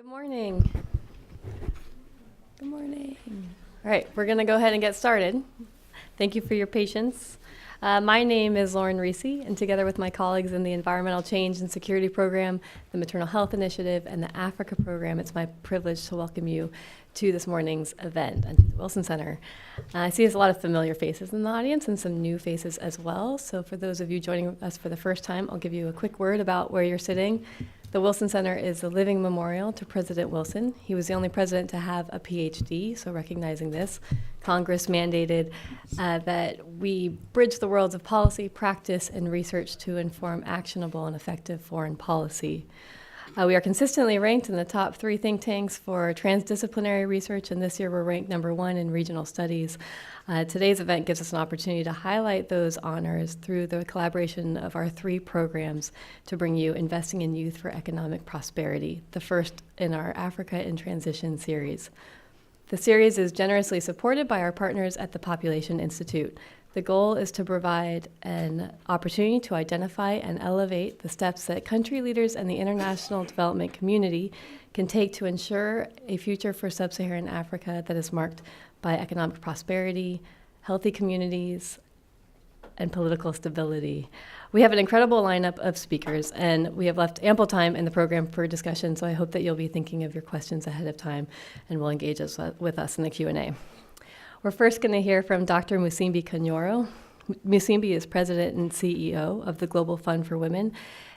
Good morning. Good morning. All right, we're going to go ahead and get started. Thank you for your patience. My name is Lauren Reese, and together with my colleagues in the Environmental Change and Security Program, the Maternal Health Initiative, and the Africa Program, it's my privilege to welcome you to this morning's event and to the Wilson Center. I see there's a lot of familiar faces in the audience and some new faces as well. So for those of you joining us for the first time, I'll give you a quick word about where you're sitting. The Wilson Center is a living memorial to President Wilson. He was the only president to have a PhD, so recognizing this, Congress mandated that we bridge the worlds of policy, practice, and research to inform actionable and effective foreign policy. We are consistently ranked in the top 3 think tanks for transdisciplinary research, and this year we're ranked number 1 in regional studies. Today's event gives us an opportunity to highlight those honors through the collaboration of our 3 programs to bring you Investing in Youth for Economic Prosperity, the first in our Africa in Transition series. The series is generously supported by our partners at the Population Institute. The goal is to provide an opportunity to identify and elevate the steps that country leaders and the international development community can take to ensure a future for Sub-Saharan Africa that is marked by economic prosperity, healthy communities, and political stability. We have an incredible lineup of speakers, and we have left ample time in the program for discussion, so I hope that you'll be thinking of your questions ahead of time and will engage with us in the Q&A. We're first going to hear from Dr. Musimbi Kanyoro. Musimbi is president and CEO of the Global Fund for Women,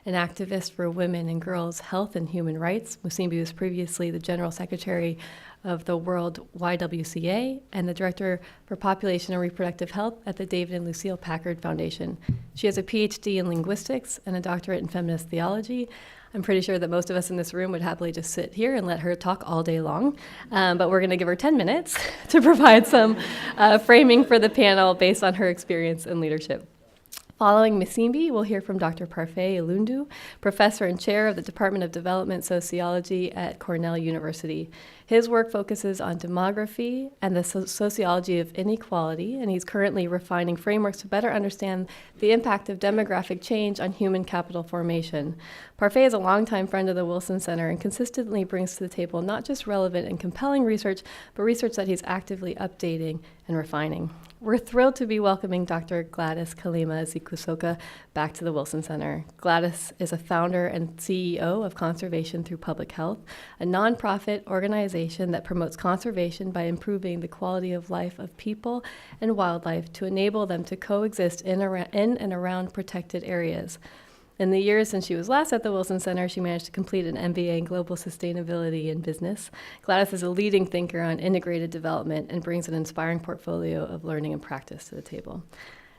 an activist for women and girls' health and human rights. Musimbi was previously the general secretary of the World YWCA and the director for population and reproductive health at the David and Lucille Packard Foundation. She has a PhD in linguistics and a doctorate in feminist theology. I'm pretty sure that most of us in this room would happily just sit here and let her talk all day long, but we're going to give her 10 minutes to provide some framing for the panel based on her experience and leadership. Following Musimbi, we'll hear from Dr. Parfait Ilundu, professor and chair of the Department of Development Sociology at Cornell University. His work focuses on demography and the sociology of inequality, and he's currently refining frameworks to better understand the impact of demographic change on human capital formation. Parfait is a longtime friend of the Wilson Center and consistently brings to the table not just relevant and compelling research, but research that he's actively updating and refining. We're thrilled to be welcoming Dr. Gladys Kalima Zikusoka back to the Wilson Center. Gladys is a founder and CEO of Conservation Through Public Health, a nonprofit organization that promotes conservation by improving the quality of life of people and wildlife to enable them to coexist in and around protected areas. In the years since she was last at the Wilson Center, she managed to complete an MBA in Global Sustainability and Business. Gladys is a leading thinker on integrated development and brings an inspiring portfolio of learning and practice to the table.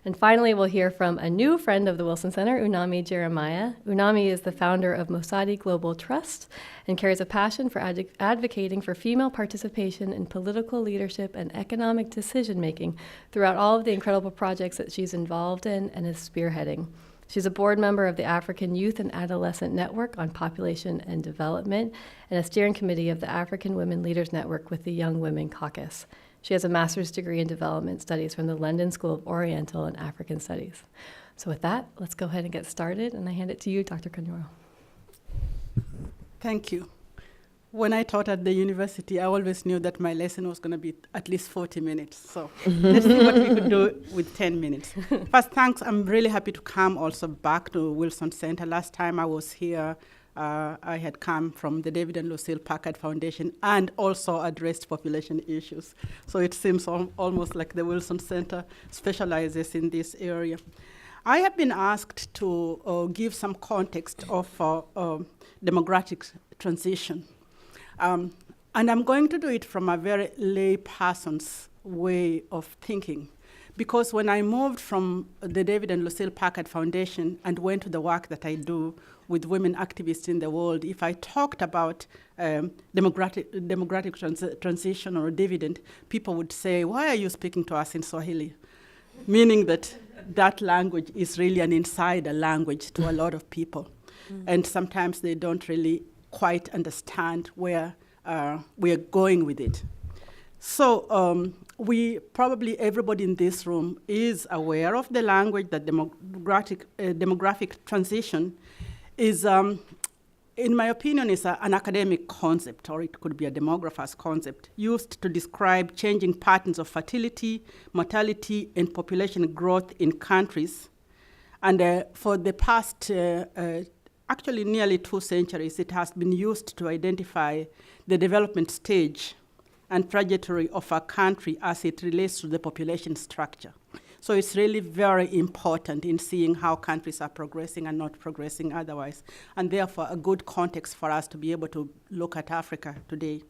And finally, we'll hear from a new friend of the Wilson Center, Unami Jeremiah. Unami is the founder of Mosadi Global Trust and carries a passion for advocating for female participation in political leadership and economic decision-making throughout all of the incredible projects that she's involved in and is spearheading. She's a board member of the African Youth and Adolescent Network on Population and Development and a steering committee of the African Women Leaders Network with the Young Women Caucus. She has a master's degree in development studies from the London School of Oriental and African Studies. So with that, let's go ahead and get started, and I hand it to you, Dr. Kanyoro. Thank you. When I taught at the university, I always knew that my lesson was going to be at least 40 minutes. So let's see what we could do with 10 minutes. First, thanks. I'm really happy to come also back to Wilson Center. Last time I was here, I had come from the David and Lucille Packard Foundation and also addressed population issues. So it seems almost like the Wilson Center specializes in this area. I have been asked to give some context of demographic transition. And I'm going to do it from a very lay person's way of thinking. Because when I moved from the David and Lucille Packard Foundation and went to the work that I do with women activists in the world, if I talked about demographic transition or dividend, people would say, why are you speaking to us in Swahili? Meaning that that language is really an insider language to a lot of people. And sometimes they don't really quite understand where we are going with it. So we probably, everybody in this room is aware of the language that demographic transition is in my opinion, is an academic concept, or it could be a demographer's concept, used to describe changing patterns of fertility, mortality, and population growth in countries. And for the past, actually nearly 2 centuries, it has been used to identify the development stage and trajectory of a country as it relates to the population structure. So it's really very important in seeing how countries are progressing and not progressing otherwise, and therefore a good context for us to be able to look at Africa today.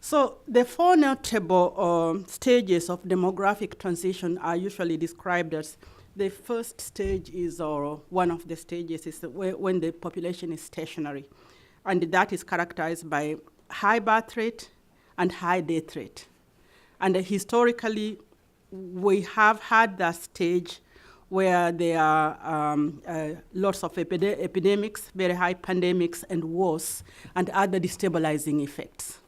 So the 4 notable stages of demographic transition are usually described as: the first stage is, or one of the stages is when the population is stationary, and that is characterized by high birth rate and high death rate. And historically, we have had that stage where there are lots of epidemics, very high pandemics and wars, and other destabilizing effects.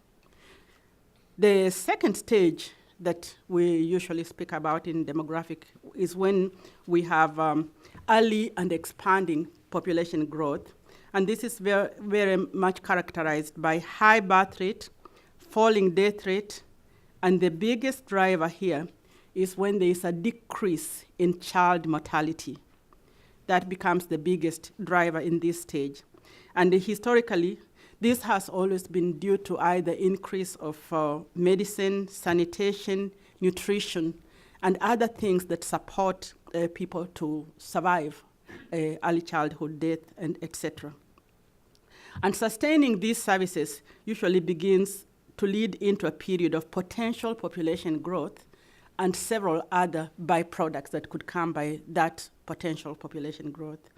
The second stage that we usually speak about in demographic is when we have early and expanding population growth. And this is very, very much characterized by high birth rate, falling death rate, and the biggest driver here is when there is a decrease in child mortality. That becomes the biggest driver in this stage. And historically, this has always been due to either increase of medicine, sanitation, nutrition, and other things that support people to survive early childhood death, and etc. And sustaining these services usually begins to lead into a period of potential population growth and several other byproducts that could come by that potential population growth.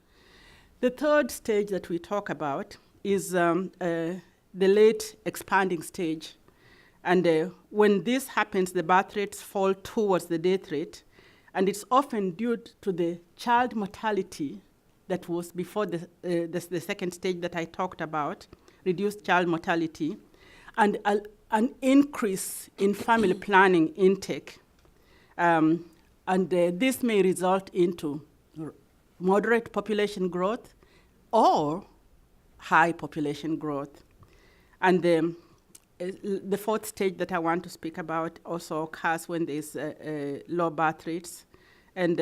The third stage that we talk about is the late expanding stage. And when this happens, the birth rates fall towards the death rate, and it's often due to the child mortality that was before the second stage that I talked about, reduced child mortality, and an increase in family planning intake. This may result into moderate population growth or high population growth. And the fourth stage that I want to speak about also occurs when there's low birth rates. And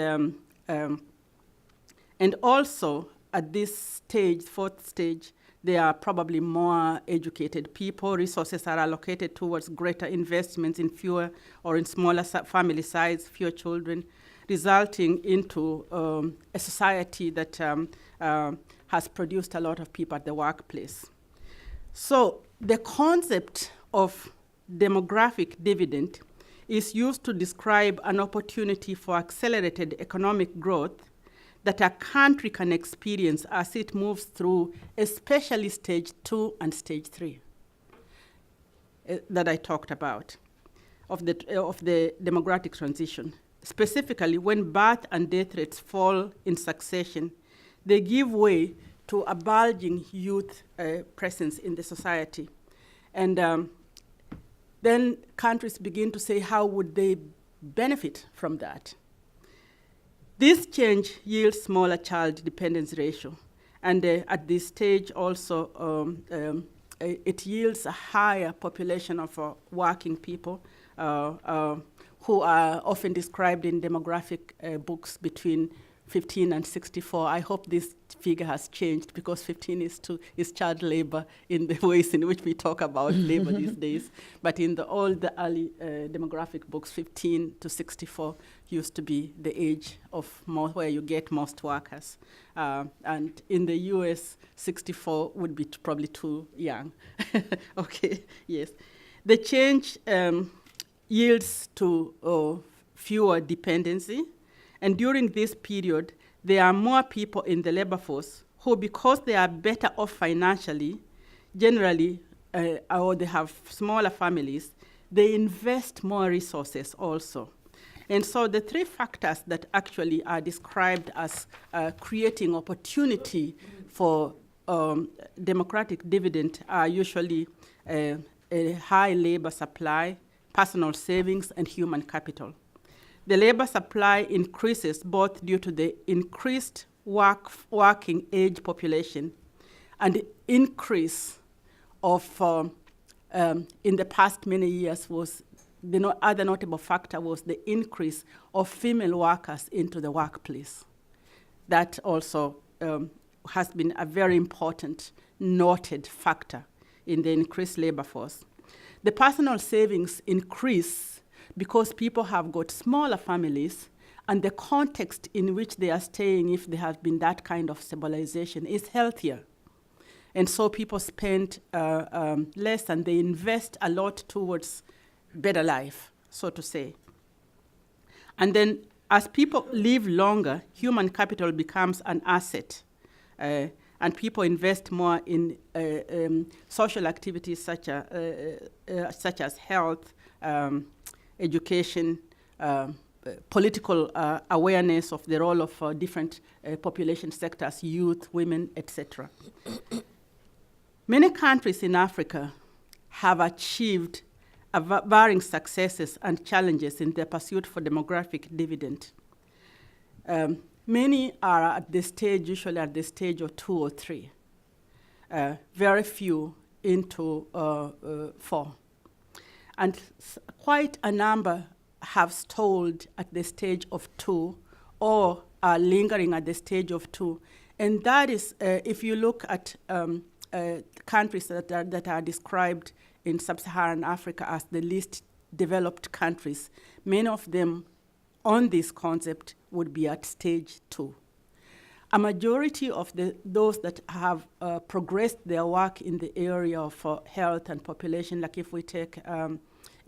also at this stage, fourth stage, there are probably more educated people. Resources are allocated towards greater investments in fewer or in smaller family size, fewer children, resulting into a society that has produced a lot of people at the workplace. So the concept of demographic dividend is used to describe an opportunity for accelerated economic growth that a country can experience as it moves through, especially stage 2 and stage 3 that I talked about of the demographic transition. Specifically, when birth and death rates fall in succession, they give way to a bulging youth presence in the society. And then countries begin to say, how would they benefit from that? This change yields smaller child dependence ratio. And at this stage also, it yields a higher population of working people who are often described in demographic books between 15 and 64. I hope this figure has changed, because 15 is child labor in the ways in which we talk about labor these days. But in all the early demographic books, 15 to 64 used to be the age of where you get most workers. And in the US, 64 would be probably too young. Okay, yes. The change yields to fewer dependency. And during this period, there are more people in the labor force who, because they are better off financially, generally, or they have smaller families, they invest more resources also. And so the three factors that actually are described as creating opportunity for democratic dividend are usually a high labor supply, personal savings, and human capital. The labor supply increases both due to the increased working age population And the increase of, in the past many years was, the other notable factor was the increase of female workers into the workplace. That also has been a very important noted factor in the increased labor force. The personal savings increase because people have got smaller families, and the context in which they are staying, if there has been that kind of stabilization, is healthier. And so people spend less, and they invest a lot towards better life, so to say. And then as people live longer, human capital becomes an asset. And people invest more in social activities such as health, education, political awareness of the role of different population sectors, youth, women, etc. Many countries in Africa have achieved varying successes and challenges in their pursuit for demographic dividend. Many are at the stage, usually at the stage of 2 or 3. Very few into 4. And quite a number have stalled at the stage of 2 or are lingering at the stage of 2. And that is, if you look at countries that are described in Sub-Saharan Africa as the least developed countries, many of them on this concept would be at stage 2. A majority of those that have progressed their work in the area of health and population, like if we take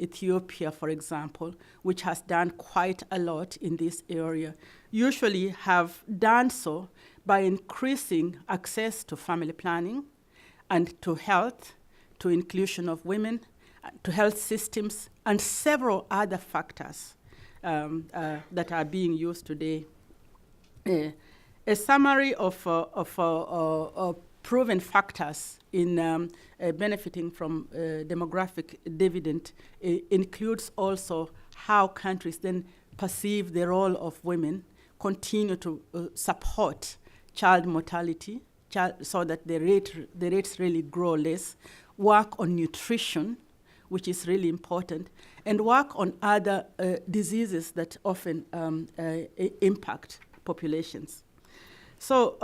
Ethiopia, for example, which has done quite a lot in this area, usually have done so by increasing access to family planning and to health, to inclusion of women, to health systems, and several other factors that are being used today. A summary of proven factors in benefiting from demographic dividend includes also how countries then perceive the role of women, continue to support child mortality, so that the rates really grow less, work on nutrition, which is really important, and work on other diseases that often impact populations. So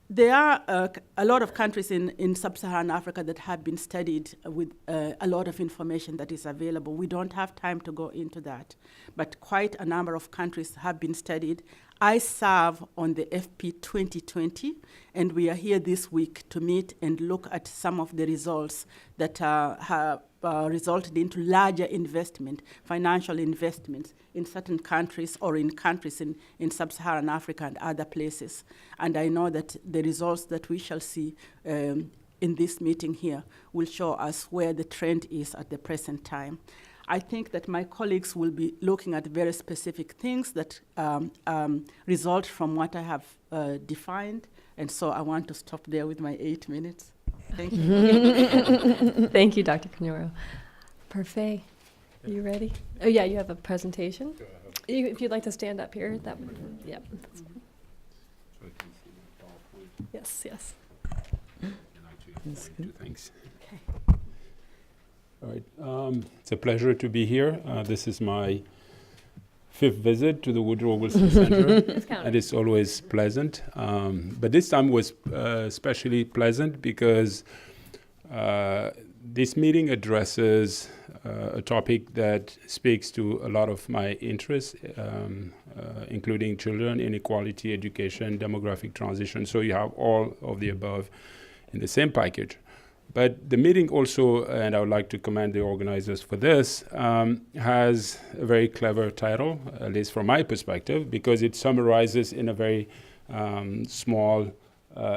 there are a lot of countries in Sub-Saharan Africa that have been studied with a lot of information that is available. We don't have time to go into that, but quite a number of countries have been studied. I serve on the FP 2020, and we are here this week to meet and look at some of the results that have resulted into larger investment, financial investments in certain countries or in countries in Sub-Saharan Africa and other places. And I know that the results that we shall see in this meeting here will show us where the trend is at the present time. I think that my colleagues will be looking at very specific things that result from what I have defined. And so I want to stop there with my 8 minutes. Thank you. Thank you, Dr. Kanyoro. Parfait. Are you ready? Oh, yeah, you have a presentation. If you'd like to stand up here, that would, yeah. Yes, yes. Thanks. Okay. All right. It's a pleasure to be here. This is my 5th visit to the Woodrow Wilson Center, and it's always pleasant. But this time was especially pleasant because this meeting addresses a topic that speaks to a lot of my interests, including children, inequality, education, demographic transition. So you have all of the above in the same package. But the meeting also, and I would like to commend the organizers for this, has a very clever title, at least from my perspective, because it summarizes in a very small,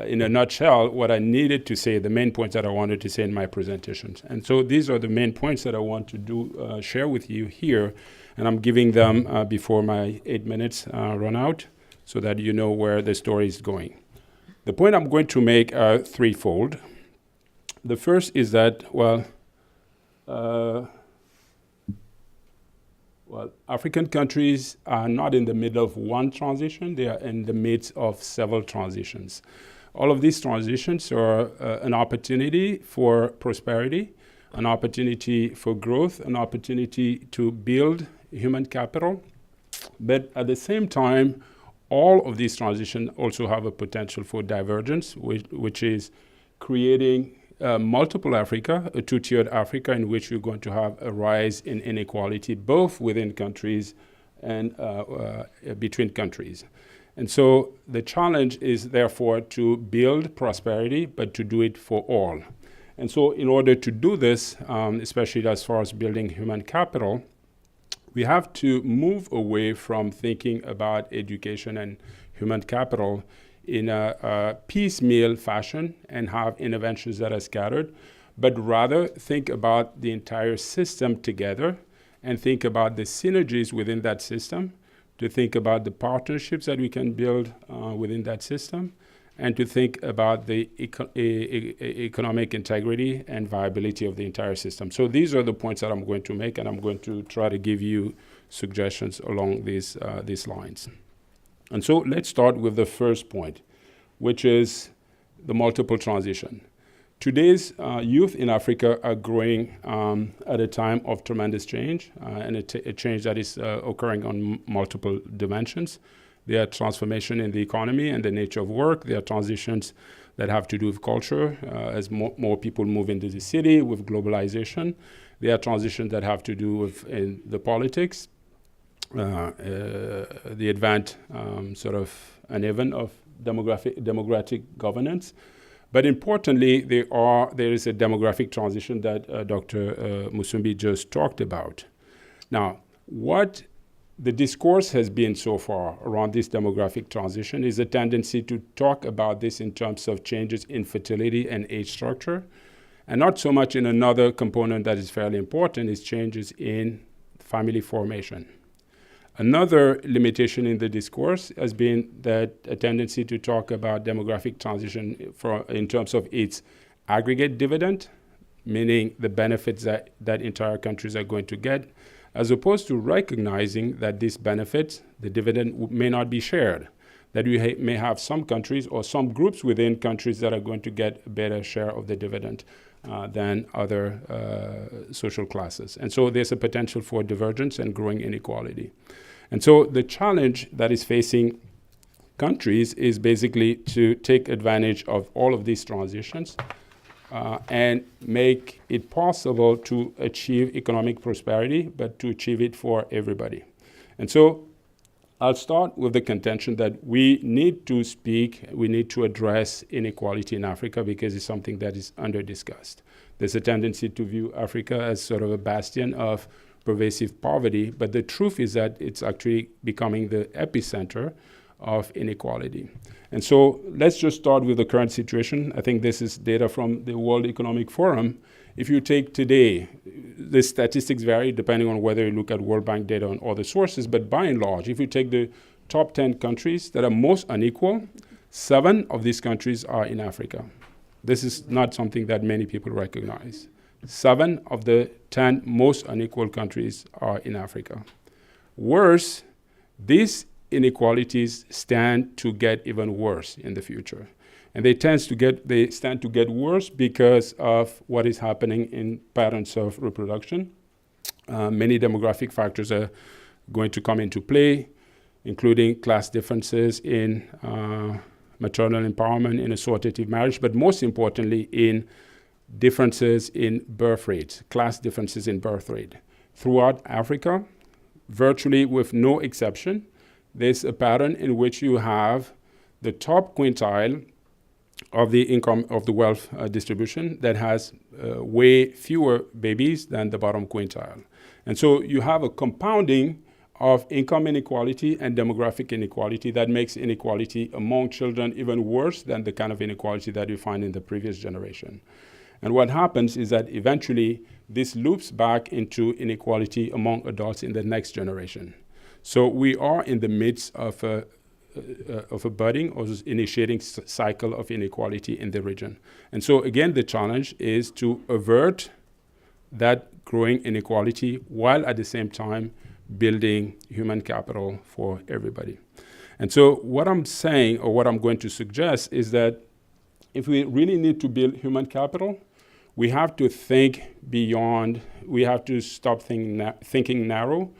in a nutshell, what I needed to say, the main points that I wanted to say in my presentations. And so these are the main points that I want to share with you here, and I'm giving them before my 8 minutes run out, so that you know where the story is going. The point I'm going to make are threefold. The first is that, Well, African countries are not in the middle of one transition. They are in the midst of several transitions. All of these transitions are an opportunity for prosperity, an opportunity for growth, an opportunity to build human capital. But at the same time, all of these transitions also have a potential for divergence, which is creating multiple Africa, a two-tiered Africa in which you're going to have a rise in inequality, both within countries and between countries. And so the challenge is therefore to build prosperity, but to do it for all. And so in order to do this, especially as far as building human capital, we have to move away from thinking about education and human capital in a piecemeal fashion and have interventions that are scattered, but rather think about the entire system together and think about the synergies within that system, to think about the partnerships that we can build within that system, and to think about the economic integrity and viability of the entire system. So these are the points that I'm going to make, and I'm going to try to give you suggestions along these lines. And so let's start with the first point, which is the multiple transition. Today's youth in Africa are growing at a time of tremendous change, and a change that is occurring on multiple dimensions. There are transformation in the economy and the nature of work. There are transitions that have to do with culture as more people move into the city with globalization. There are transitions that have to do with in the politics, the advent uneven of democratic governance. But importantly, there is a demographic transition that Dr. Musumbi just talked about. Now, what the discourse has been so far around this demographic transition is a tendency to talk about this in terms of changes in fertility and age structure, and not so much in another component that is fairly important, is changes in family formation. Another limitation in the discourse has been that a tendency to talk about demographic transition in terms of its aggregate dividend, meaning the benefits that entire countries are going to get, as opposed to recognizing that these benefits, the dividend, may not be shared, that we may have some countries or some groups within countries that are going to get a better share of the dividend than other social classes. And so there's a potential for divergence and growing inequality. And so the challenge that is facing countries is basically to take advantage of all of these transitions and make it possible to achieve economic prosperity, but to achieve it for everybody. And so I'll start with the contention that we need to address inequality in Africa because it's something that is under-discussed. There's a tendency to view Africa as sort of a bastion of pervasive poverty, but the truth is that it's actually becoming the epicenter of inequality. And so let's just start with the current situation. I think this is data from the World Economic Forum. If you take today, the statistics vary depending on whether you look at World Bank data or other sources, but by and large, if you take the top 10 countries that are most unequal, 7 of these countries are in Africa. This is not something that many people recognize. 7 of the 10 most unequal countries are in Africa. Worse, these inequalities stand to get even worse in the future. And they stand to get worse because of what is happening in patterns of reproduction. Many demographic factors are going to come into play, including class differences in maternal empowerment, in assortative marriage, but most importantly in differences in birth rates, class differences in birth rate. Throughout Africa, virtually with no exception, there's a pattern in which you have the top quintile of the income of the wealth distribution that has way fewer babies than the bottom quintile. And so you have a compounding of income inequality and demographic inequality that makes inequality among children even worse than the kind of inequality that you find in the previous generation. And what happens is that eventually this loops back into inequality among adults in the next generation. So we are in the midst of a budding or initiating cycle of inequality in the region. And so again, the challenge is to avert that growing inequality while at the same time building human capital for everybody. And so what I'm saying, or what I'm going to suggest, is that if we really need to build human capital, we have to think beyond, we have to stop thinking narrow.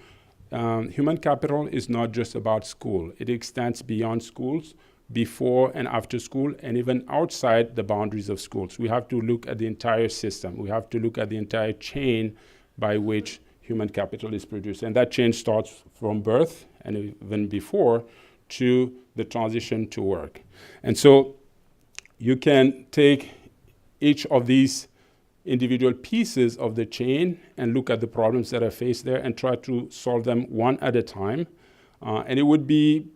Human capital is not just about school. It extends beyond schools, before and after school, and even outside the boundaries of schools. We have to look at the entire system. We have to look at the entire chain by which human capital is produced. And that chain starts from birth, and even before, to the transition to work. And so you can take each of these individual pieces of the chain and look at the problems that are faced there and try to solve them one at a time. And it would be,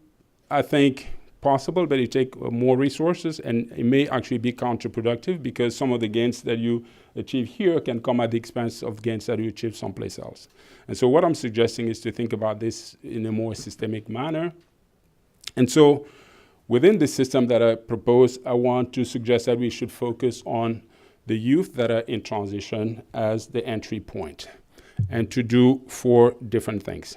I think, possible, but it take more resources, and it may actually be counterproductive, because some of the gains that you achieve here can come at the expense of gains that you achieve someplace else. And so what I'm suggesting is to think about this in a more systemic manner. And so within the system that I propose, I want to suggest that we should focus on the youth that are in transition as the entry point, and to do 4 different things.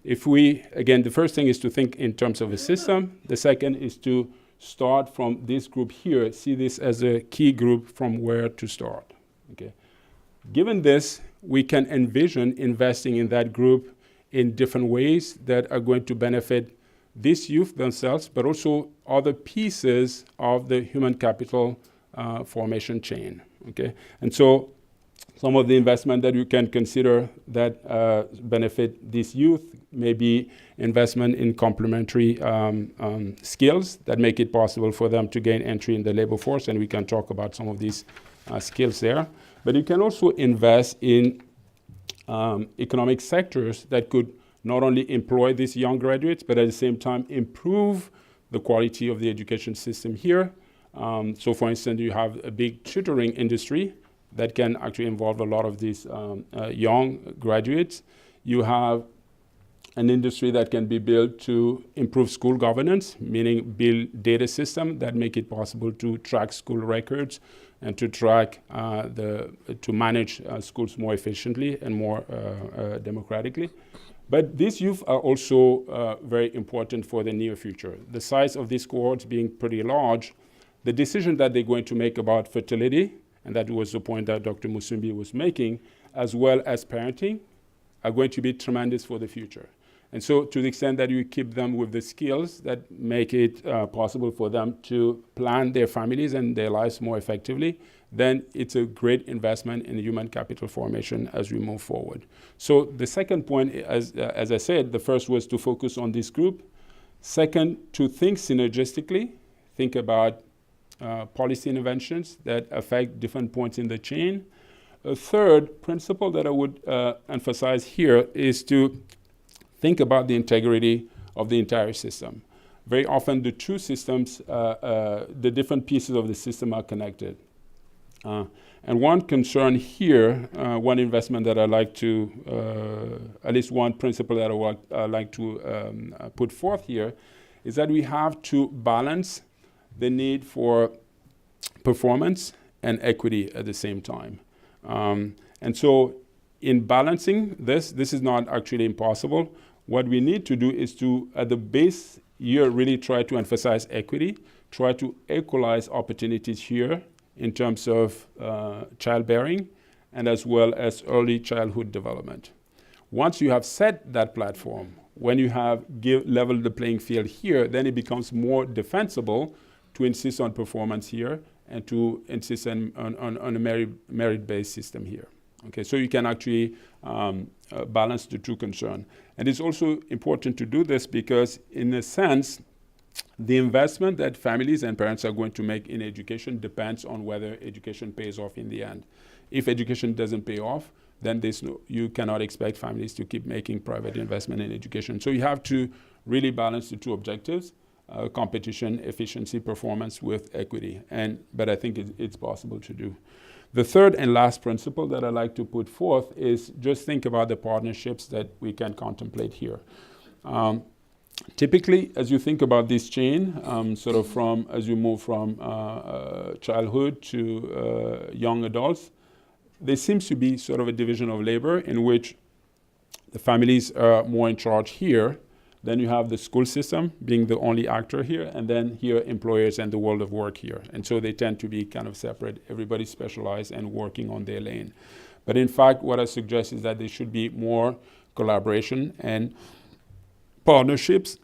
If we, again, the first thing is to think in terms of a system. The second is to start from this group here, see this as a key group from where to start. Okay. Given this, we can envision investing in that group in different ways that are going to benefit these youth themselves, but also other pieces of the human capital formation chain. Okay. And so some of the investment that you can consider that benefit these youth may be investment in complementary skills that make it possible for them to gain entry in the labor force, and we can talk about some of these skills there. But you can also invest in economic sectors that could not only employ these young graduates, but at the same time improve the quality of the education system here. So for instance, you have a big tutoring industry that can actually involve a lot of these young graduates. You have an industry that can be built to improve school governance, meaning build data systems that make it possible to track school records and to track to manage schools more efficiently and more democratically. But these youth are also very important for the near future. The size of these cohorts being pretty large, the decision that they're going to make about fertility, and that was the point that Dr. Musumbi was making, as well as parenting, are going to be tremendous for the future. And so to the extent that you keep them with the skills that make it possible for them to plan their families and their lives more effectively, then it's a great investment in human capital formation as we move forward. So the second point, as I said, the first was to focus on this group. Second, to think synergistically, think about policy interventions that affect different points in the chain. A third principle that I would emphasize here is to think about the integrity of the entire system. Very often the two systems, the different pieces of the system are connected. And one concern here, one investment that I like to, at least one principle that I like to put forth here, is that we have to balance the need for performance and equity at the same time. And so in balancing this is not actually impossible. What we need to do is to, at the base year, really try to emphasize equity, try to equalize opportunities here in terms of childbearing and as well as early childhood development. Once you have set that platform, when you have leveled the playing field here, then it becomes more defensible to insist on performance here and to insist on a merit-based system here. Okay, so you can actually balance the two concerns. And it's also important to do this because, in a sense, the investment that families and parents are going to make in education depends on whether education pays off in the end. If education doesn't pay off, then you cannot expect families to keep making private investment in education. So you have to really balance the two objectives, competition, efficiency, performance with equity. But I think it's possible to do. The third and last principle that I like to put forth is just think about the partnerships that we can contemplate here. Typically, as you think about this chain, sort of as you move from childhood to young adults, there seems to be sort of a division of labor in which the families are more in charge here. Then you have the school system being the only actor here, and then here employers and the world of work here. And so they tend to be kind of separate. Everybody's specialized and working on their lane. But in fact, what I suggest is that there should be more collaboration and partnerships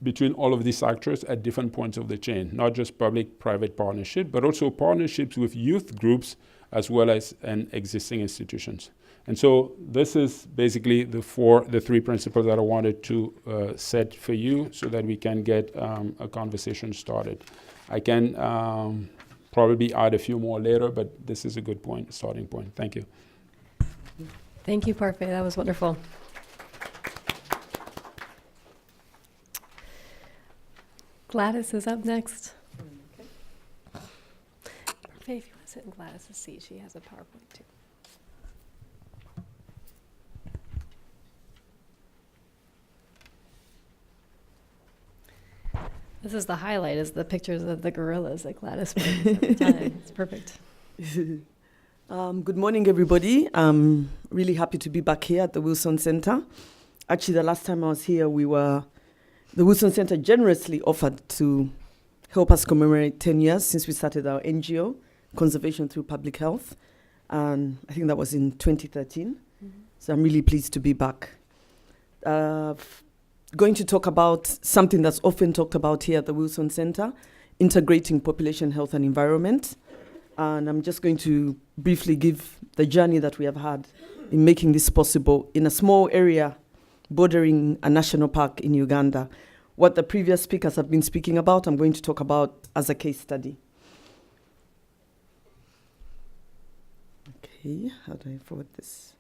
between all of these actors at different points of the chain, not just public-private partnership, but also partnerships with youth groups as well as existing institutions. And so this is basically the three principles that I wanted to set for you so that we can get a conversation started. I can probably add a few more later, but this is a good starting point. Thank you. Thank you, Parfait. That was wonderful. Gladys is up next. Parfait, if you want to sit in Gladys' seat, she has a PowerPoint too. This is the highlight, is the pictures of the gorillas that Gladys brings every time. It's perfect. Good morning, everybody. I'm really happy to be back here at the Wilson Center. Actually, the last time I was here, the Wilson Center generously offered to help us commemorate 10 years since we started our NGO, Conservation Through Public Health. And I think that was in 2013. Mm-hmm. So I'm really pleased to be back. Going to talk about something that's often talked about here at the Wilson Center, integrating population health and environment. And I'm just going to briefly give the journey that we have had in making this possible in a small area bordering a national park in Uganda. What the previous speakers have been speaking about, I'm going to talk about as a case study. Okay, how do I forward this?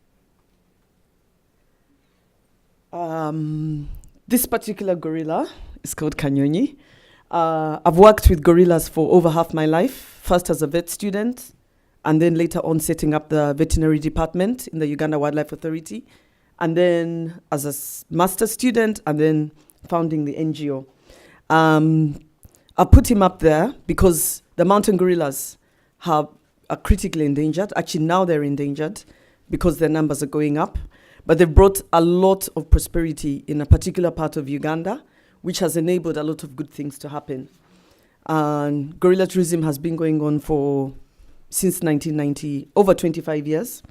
This particular gorilla is called Kanyonyi. I've worked with gorillas for over half my life, first as a vet student, and then later on setting up the veterinary department in the Uganda Wildlife Authority, and then as a master's student, and then founding the NGO. I put him up there because the mountain gorillas are critically endangered. Actually, now they're endangered because their numbers are going up. But they've brought a lot of prosperity in a particular part of Uganda, which has enabled a lot of good things to happen. And gorilla tourism has been going on since 1990, over 25 years.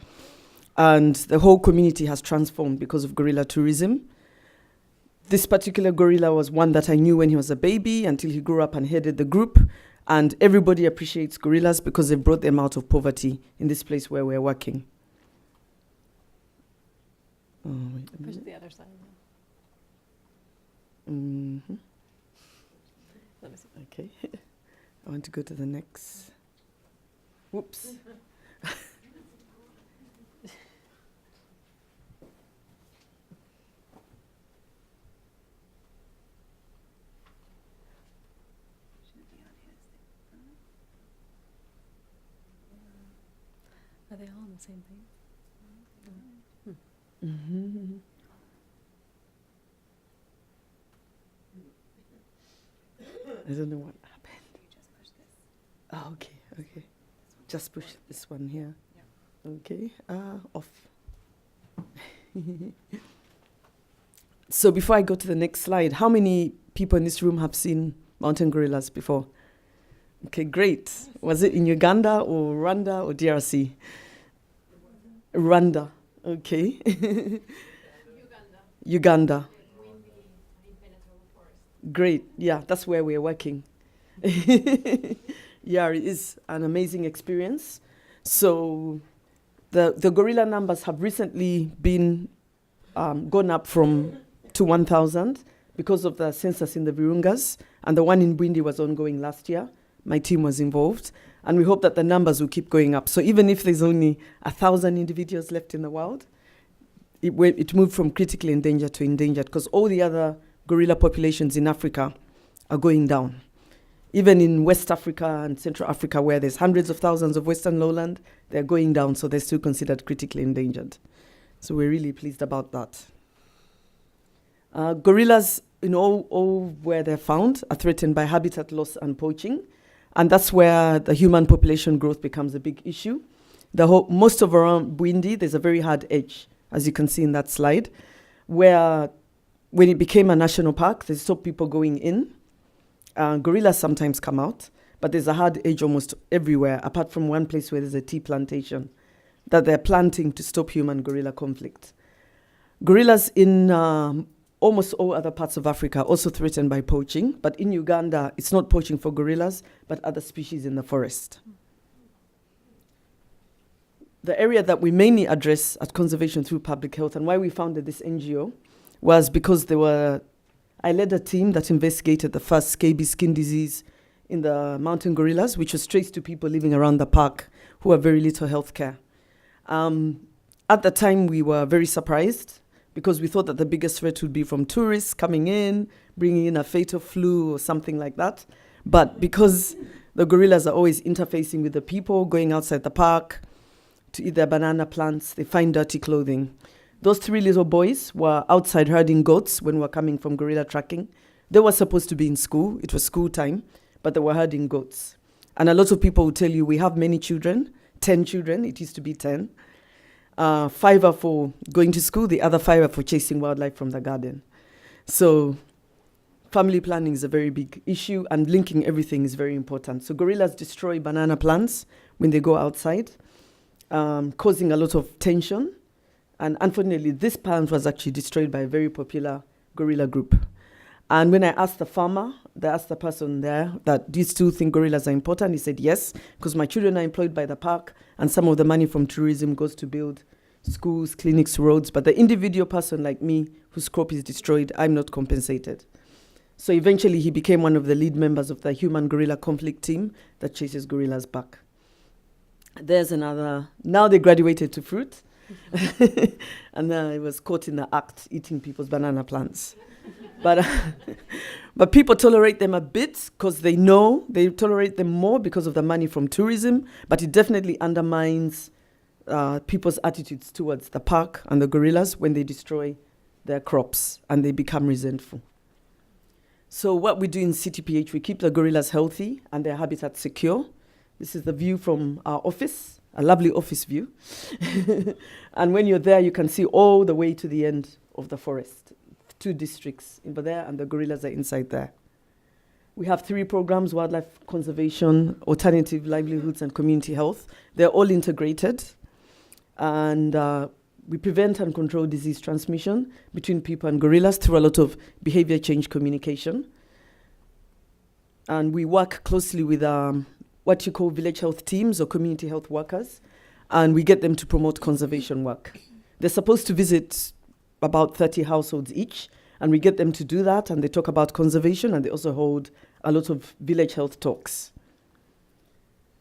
And the whole community has transformed because of gorilla tourism. This particular gorilla was one that I knew when he was a baby until he grew up and headed the group. And everybody appreciates gorillas because they've brought them out of poverty in this place where we're working. Push the other side. Mm-hmm. Let me see. Okay. I want to go to the next. Whoops. Are they all on the same thing? Mm-hmm. I don't know what happened. You just push this. Oh, okay. Just push this one here. Yeah. Okay, off. So before I go to the next slide, how many people in this room have seen mountain gorillas before? Okay, great. Was it in Uganda or Rwanda or DRC? Rwanda. Okay. Uganda. Great. Yeah, that's where we're working. Yeah, it is an amazing experience. So the gorilla numbers have recently been gone up to 1,000 because of the census in the Virungas, and the one in Bwindi was ongoing last year. My team was involved, and we hope that the numbers will keep going up. So even if there's only 1,000 individuals left in the wild, it moved from critically endangered to endangered because all the other gorilla populations in Africa are going down. Even in West Africa and Central Africa, where there's hundreds of thousands of Western lowland, they're going down, so they're still considered critically endangered. So we're really pleased about that. Gorillas, in all where they're found, are threatened by habitat loss and poaching, and that's where the human population growth becomes a big issue. Most of around Bwindi, there's a very hard edge as you can see in that slide, where when it became a national park, they stopped people going in. Gorillas sometimes come out, but there's a hard edge almost everywhere, apart from one place where there's a tea plantation that they're planting to stop human-gorilla conflict. Gorillas in almost all other parts of Africa are also threatened by poaching, but in Uganda, it's not poaching for gorillas, but other species in the forest. The area that we mainly address at Conservation Through Public Health, and why we founded this NGO, was because I led a team that investigated the first scabies skin disease in the mountain gorillas, which was traced to people living around the park who have very little health care. At the time, we were very surprised because we thought that the biggest threat would be from tourists coming in, bringing in a fatal flu or something like that. But because the gorillas are always interfacing with the people, going outside the park to eat their banana plants, they find dirty clothing. Those 3 little boys were outside herding goats when we were coming from gorilla tracking. They were supposed to be in school. It was school time, but they were herding goats. And a lot of people will tell you, we have many children, 10 children. It used to be 10. 5 are for going to school. The other 5 are for chasing wildlife from the garden. So family planning is a very big issue, and linking everything is very important. So gorillas destroy banana plants when they go outside, causing a lot of tension. And unfortunately, this plant was actually destroyed by a very popular gorilla group. And when I asked the farmer, I asked the person there that these two think gorillas are important. He said, yes, because my children are employed by the park and some of the money from tourism goes to build schools, clinics, roads. But the individual person like me whose crop is destroyed, I'm not compensated. So eventually he became one of the lead members of the human-gorilla conflict team that chases gorillas back. There's another. Now they graduated to fruit. And then I was caught in the act eating people's banana plants. But people tolerate them a bit because they know they tolerate them more because of the money from tourism, but it definitely undermines people's attitudes towards the park and the gorillas when they destroy their crops and they become resentful. So what we do in CTPH, we keep the gorillas healthy and their habitat secure. This is the view from our office, a lovely office view. And when you're there, you can see all the way to the end of the forest. 2 districts over there, and the gorillas are inside there. We have 3 programs: wildlife conservation, alternative livelihoods, and community health. They're all integrated. And we prevent and control disease transmission between people and gorillas through a lot of behavior change communication. And we work closely with what you call village health teams or community health workers, and we get them to promote conservation work. They're supposed to visit about 30 households each, and we get them to do that, and they talk about conservation, and they also hold a lot of village health talks.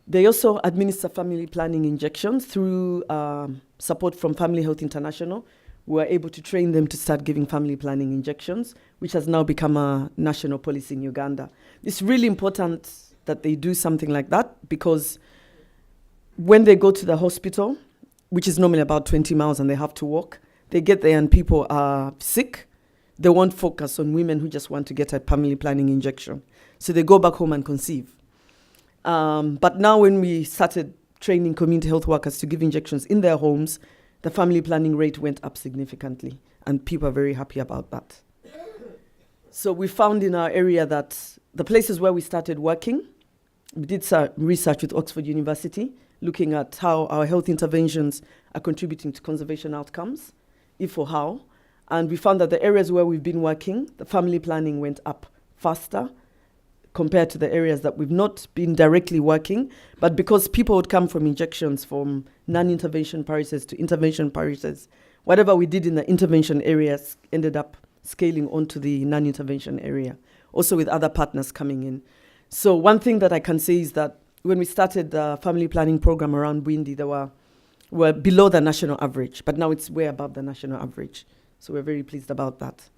They also administer family planning injections through support from Family Health International. We were able to train them to start giving family planning injections, which has now become a national policy in Uganda. It's really important that they do something like that, because when they go to the hospital, which is normally about 20 miles and they have to walk, they get there and people are sick. They won't focus on women who just want to get a family planning injection. So they go back home and conceive. But now when we started training community health workers to give injections in their homes, the family planning rate went up significantly, and people are very happy about that. So we found in our area that the places where we started working, we did some research with Oxford University, looking at how our health interventions are contributing to conservation outcomes, if or how. And we found that the areas where we've been working, the family planning went up faster compared to the areas that we've not been directly working. But because people would come from injections from non-intervention parishes to intervention parishes, whatever we did in the intervention areas ended up scaling onto the non-intervention area, also with other partners coming in. So one thing that I can say is that when we started the family planning program around Bwindi, we're below the national average, but now it's way above the national average. So we're very pleased about that.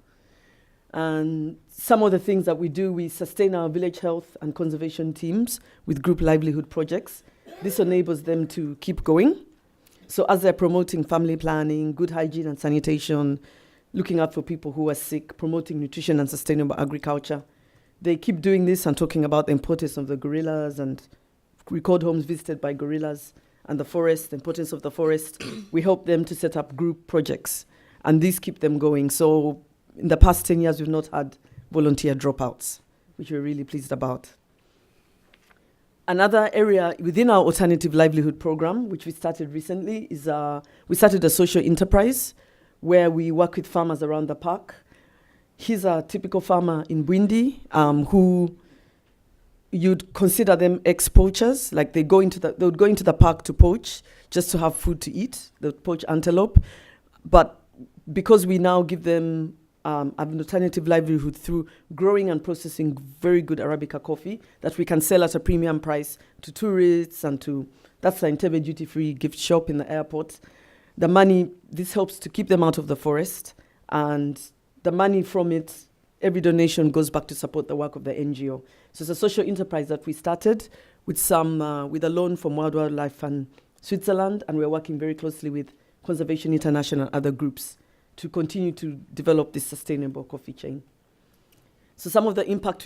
And some of the things that we do, we sustain our village health and conservation teams with group livelihood projects. This enables them to keep going. So as they're promoting family planning, good hygiene and sanitation, looking out for people who are sick, promoting nutrition and sustainable agriculture, they keep doing this and talking about the importance of the gorillas and record homes visited by gorillas and the forest, the importance of the forest. We help them to set up group projects, and these keep them going. So in the past 10 years, we've not had volunteer dropouts, which we're really pleased about. Another area within our alternative livelihood program, which we started recently, is we started a social enterprise where we work with farmers around the park. He's a typical farmer in Bwindi who you'd consider them ex-poachers. Like they would go into the park to poach just to have food to eat. They would poach antelope. But because we now give them an alternative livelihood through growing and processing very good Arabica coffee that we can sell at a premium price to tourists and that's the Entebbe duty-free gift shop in the airport. The money, this helps to keep them out of the forest, and the money from it, every donation goes back to support the work of the NGO. So it's a social enterprise that we started with with a loan from World Wildlife Fund Switzerland, and we're working very closely with Conservation International and other groups to continue to develop this sustainable coffee chain. So some of the impact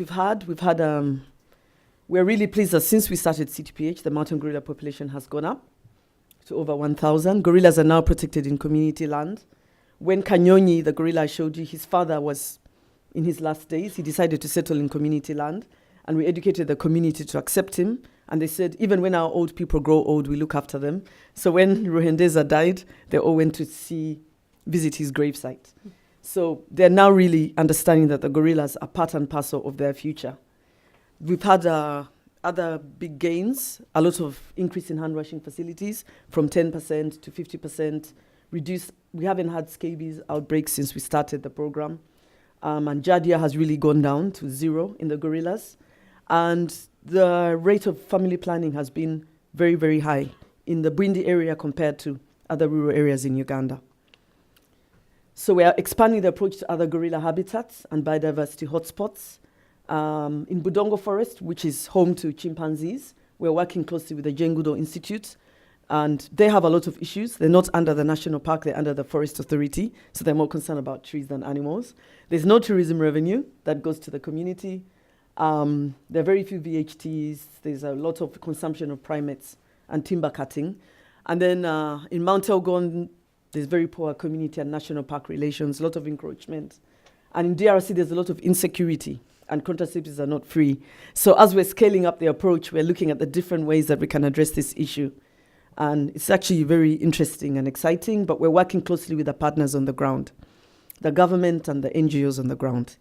we're really pleased that since we started CTPH, the mountain gorilla population has gone up to over 1,000. Gorillas are now protected in community land. When Kanyonyi, the gorilla I showed you, his father was in his last days, he decided to settle in community land, and we educated the community to accept him. And they said, even when our old people grow old, we look after them. So when Ruhendeza died, they all went to visit his gravesite. So they're now really understanding that the gorillas are part and parcel of their future. We've had other big gains, a lot of increase in hand washing facilities from 10% to 50%, we haven't had scabies outbreaks since we started the program. And Jadia has really gone down to 0 in the gorillas. And the rate of family planning has been very, very high in the Bwindi area compared to other rural areas in Uganda. So we are expanding the approach to other gorilla habitats and biodiversity hotspots. In Budongo Forest, which is home to chimpanzees, we're working closely with the Jengudo Institute, and they have a lot of issues. They're not under the national park, they're under the Forest Authority, so they're more concerned about trees than animals. There's no tourism revenue that goes to the community. There are very few VHTs. There's a lot of consumption of primates and timber cutting. And then in Mount Elgon, there's very poor community and national park relations, a lot of encroachment. And in DRC, there's a lot of insecurity, and contraceptives are not free. So as we're scaling up the approach, we're looking at the different ways that we can address this issue. And it's actually very interesting and exciting, but we're working closely with the partners on the ground, the government and the NGOs on the ground.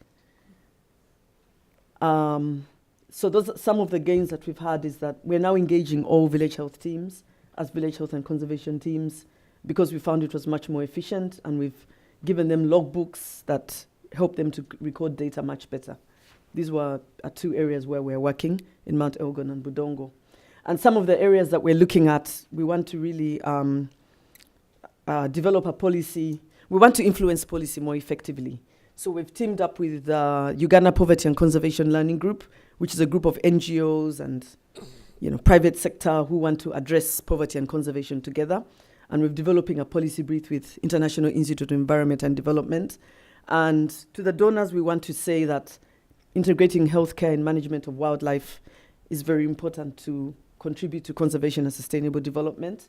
So those some of the gains that we've had is that we're now engaging all village health teams as village health and conservation teams because we found it was much more efficient, and we've given them logbooks that help them to record data much better. These were 2 areas where we're working in Mount Elgon and Budongo. And some of the areas that we're looking at, we want to really develop a policy. We want to influence policy more effectively. So we've teamed up with the Uganda Poverty and Conservation Learning Group, which is a group of NGOs and private sector who want to address poverty and conservation together. And we're developing a policy brief with International Institute of Environment and Development. And to the donors, we want to say that integrating healthcare and management of wildlife is very important to contribute to conservation and sustainable development.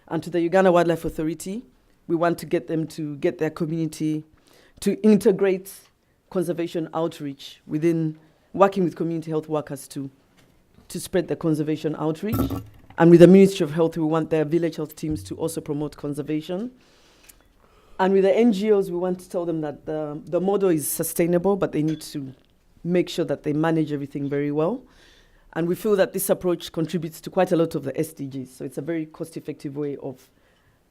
And to the Uganda Wildlife Authority, we want to get them to get their community to integrate conservation outreach within working with community health workers to spread the conservation outreach. And with the Ministry of Health, we want their village health teams to also promote conservation. And with the NGOs, we want to tell them that the model is sustainable, but they need to make sure that they manage everything very well. And we feel that this approach contributes to quite a lot of the SDGs. So it's a very cost-effective way of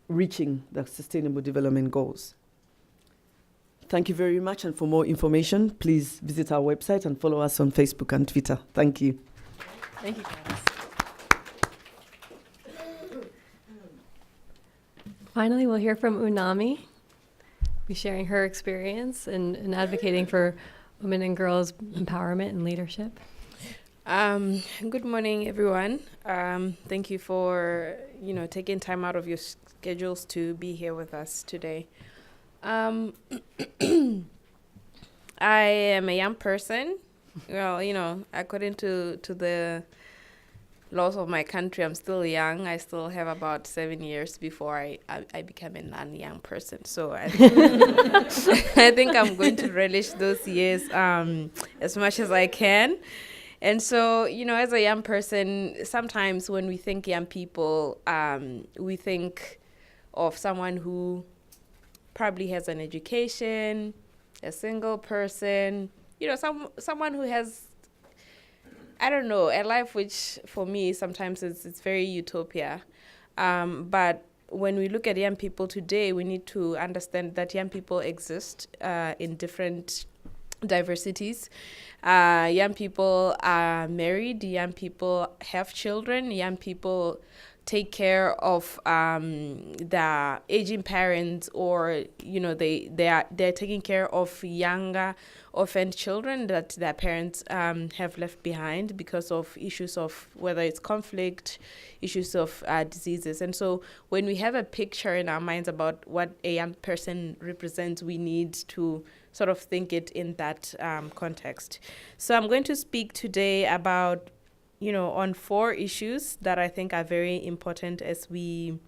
reaching the Sustainable Development Goals. Thank you very much. And for more information, please visit our website and follow us on Facebook and Twitter. Thank you. Thank you, Gladys. Finally, we'll hear from Unami, be sharing her experience in advocating for women and girls' empowerment and leadership. Good morning, everyone. Thank you for taking time out of your schedules to be here with us today. I am a young person. Well, according to the laws of my country, I'm still young. I still have about 7 years before I become a non-young person. So I think I'm going to relish those years as much as I can. And so, as a young person, sometimes when we think young people, we think of someone who probably has an education, a single person, someone who has, I don't know, a life which for me sometimes it's very utopia. But when we look at young people today, we need to understand that young people exist in different diversities. Young people are married, young people have children, young people take care of their aging parents, or they're taking care of younger orphaned children that their parents have left behind because of issues of whether it's conflict, issues of diseases. And so when we have a picture in our minds about what a young person represents, we need to sort of think it in that context. So I'm going to speak today about on 4 issues that I think are very important as we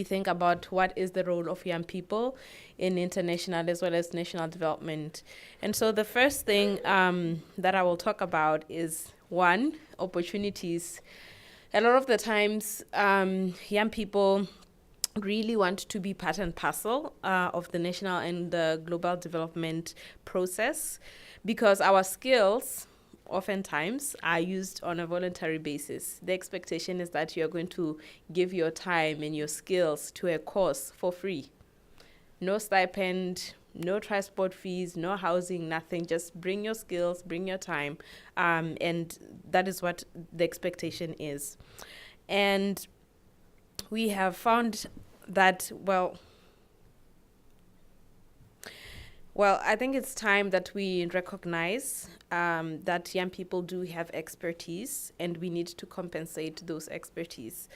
think about what is the role of young people in international as well as national development. And so the first thing that I will talk about is, 1, opportunities. A lot of the times, young people really want to be part and parcel of the national and the global development process, because our skills oftentimes are used on a voluntary basis. The expectation is that you're going to give your time and your skills to a cause for free. No stipend, no transport fees, no housing, nothing. Just bring your skills, bring your time. And that is what the expectation is. And we have found that, well, I think it's time that we recognize that young people do have expertise, and we need to compensate those expertise.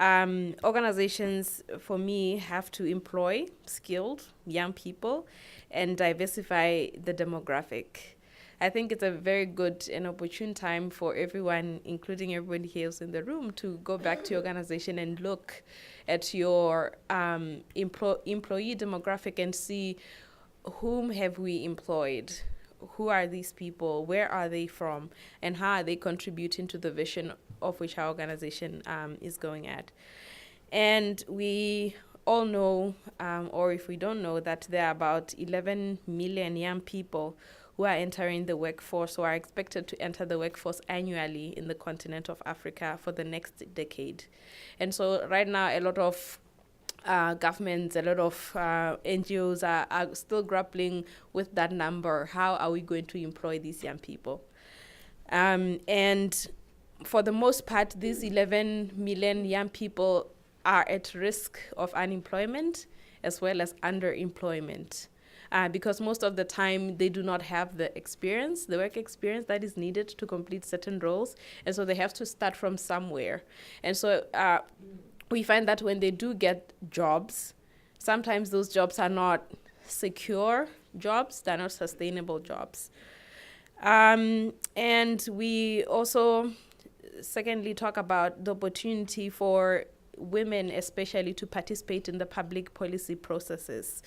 Organizations, for me, have to employ skilled young people and diversify the demographic. I think it's a very good and opportune time for everyone, including everybody here in the room, to go back to your organization and look at your employee demographic and see whom have we employed, who are these people, where are they from, and how are they contributing to the vision of which our organization is going at. And we all know, or if we don't know, that there are about 11 million young people who are entering the workforce, or are expected to enter the workforce annually in the continent of Africa for the next decade. And so right now, a lot of governments, a lot of NGOs are still grappling with that number. How are we going to employ these young people? And for the most part, these 11 million young people are at risk of unemployment as well as underemployment. Because most of the time they do not have the experience, the work experience that is needed to complete certain roles. And so they have to start from somewhere. And so we find that when they do get jobs, sometimes those jobs are not secure jobs, they're not sustainable jobs. And we also, secondly, talk about the opportunity for women especially to participate in the public policy processes.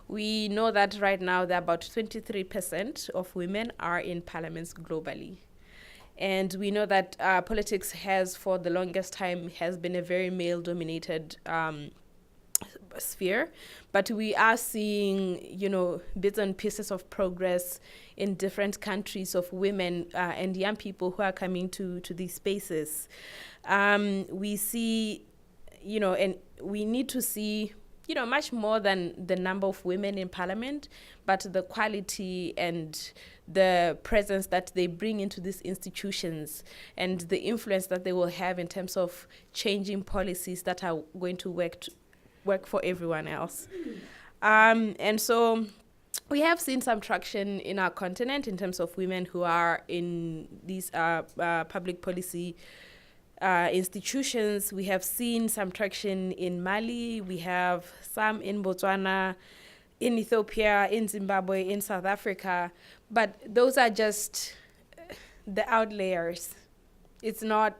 We know that right now there are about 23% of women are in parliaments globally. And we know that politics has, for the longest time, has been a very male-dominated sphere. But we are seeing, bits and pieces of progress in different countries of women and young people who are coming to these spaces. We see, and we need to see, much more than the number of women in parliament, but the quality and the presence that they bring into these institutions and the influence that they will have in terms of changing policies that are going to work for everyone else. And so we have seen some traction in our continent in terms of women who are in these public policy institutions. We have seen some traction in Mali. We have some in Botswana, in Ethiopia, in Zimbabwe, in South Africa. But those are just the outliers. It's not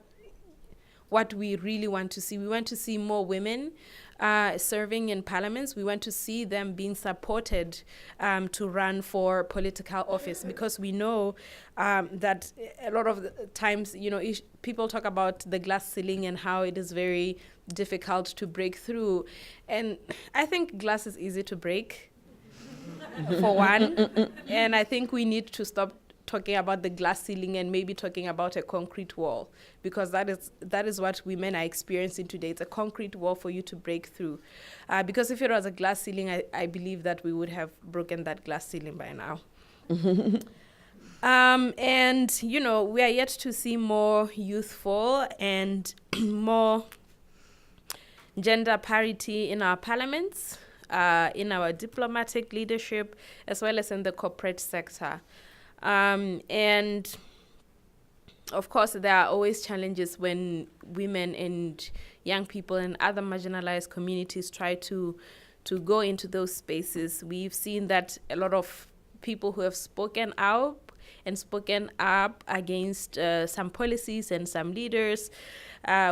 what we really want to see. We want to see more women serving in parliaments. We want to see them being supported to run for political office, because we know that a lot of the times, people talk about the glass ceiling and how it is very difficult to break through. And I think glass is easy to break, for one. And I think we need to stop talking about the glass ceiling and maybe talking about a concrete wall, because that is what women are experiencing today. It's a concrete wall for you to break through. Because if it was a glass ceiling, I believe that we would have broken that glass ceiling by now. And, we are yet to see more youthful and more gender parity in our parliaments, in our diplomatic leadership, as well as in the corporate sector. And of course, there are always challenges when women and young people and other marginalized communities try to go into those spaces. We've seen that a lot of people who have spoken out and spoken up against some policies and some leaders,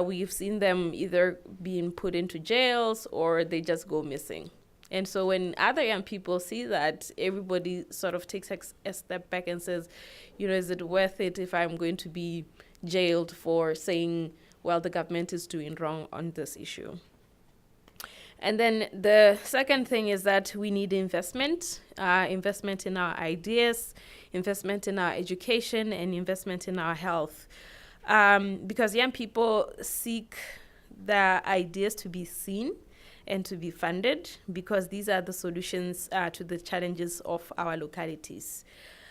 we've seen them either being put into jails or they just go missing. And so when other young people see that, everybody sort of takes a step back and says, is it worth it if I'm going to be jailed for saying, well, the government is doing wrong on this issue? And then the second thing is that we need investment in our ideas, investment in our education, and investment in our health. Because young people seek their ideas to be seen and to be funded, because these are the solutions to the challenges of our localities.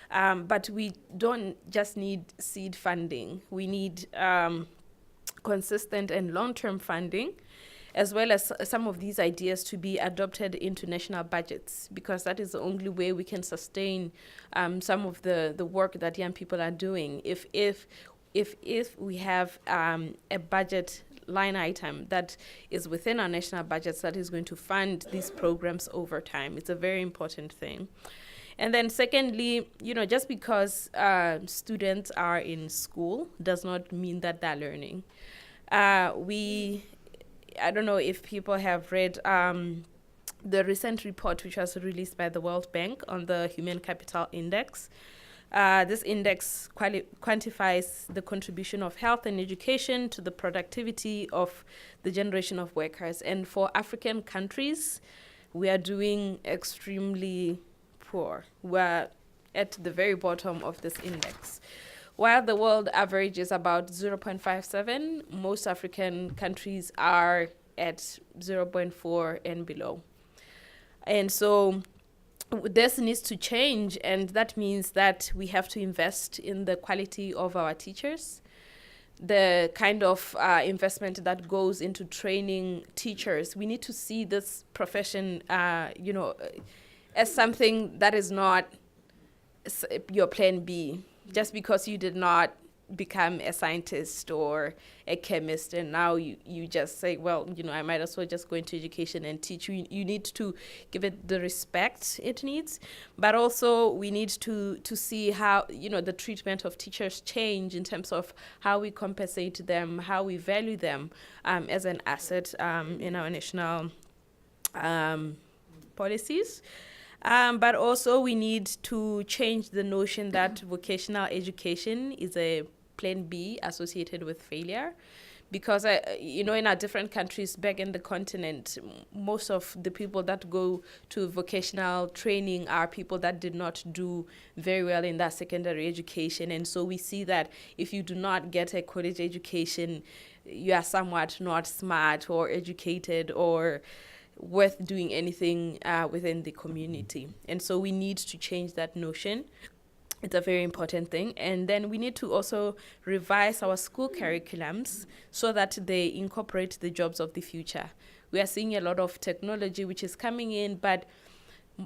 But we don't just need seed funding. We need consistent and long-term funding, as well as some of these ideas to be adopted into national budgets, because that is the only way we can sustain some of the work that young people are doing. If we have a budget line item that is within our national budgets that is going to fund these programs over time, it's a very important thing. And then secondly, just because students are in school does not mean that they're learning. I don't know if people have read the recent report which was released by the World Bank on the Human Capital Index. This index quantifies the contribution of health and education to the productivity of the generation of workers. And for African countries, we are doing extremely poor. We're at the very bottom of this index. While the world average is about 0.57, most African countries are at 0.4 and below. And so this needs to change, and that means that we have to invest in the quality of our teachers, the kind of investment that goes into training teachers. We need to see this profession, as something that is not your plan B. Just because you did not become a scientist or a chemist and now you just say, well, I might as well just go into education and teach. You need to give it the respect it needs, but also we need to see how, the treatment of teachers change in terms of how we compensate them, how we value them as an asset in our national policies. But also we need to change the notion that vocational education is a plan B associated with failure. Because, in our different countries back in the continent, most of the people that go to vocational training are people that did not do very well in that secondary education. And so we see that if you do not get a college education, you are somewhat not smart or educated or worth doing anything within the community. And so we need to change that notion. It's a very important thing. And then we need to also revise our school curriculums so that they incorporate the jobs of the future. We are seeing a lot of technology which is coming in, but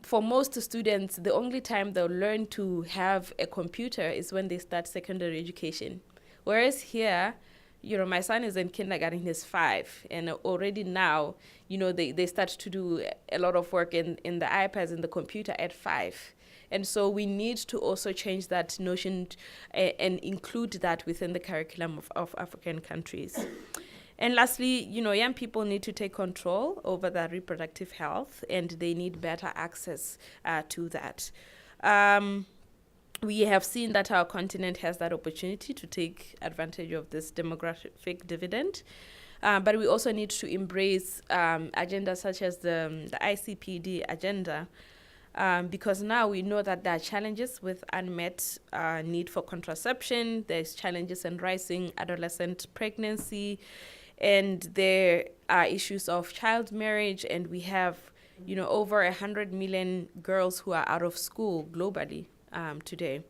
for most students, the only time they'll learn to have a computer is when they start secondary education. Whereas here, my son is in kindergarten, he's 5, and already now, they start to do a lot of work in the iPads and the computer at 5. And so we need to also change that notion and include that within the curriculum of African countries. And lastly, young people need to take control over their reproductive health, and they need better access to that. We have seen that our continent has that opportunity to take advantage of this demographic dividend. But we also need to embrace agendas such as the ICPD agenda, because now we know that there are challenges with unmet need for contraception. There's challenges in rising adolescent pregnancy, and there are issues of child marriage, and we have, over 100 million girls who are out of school globally today.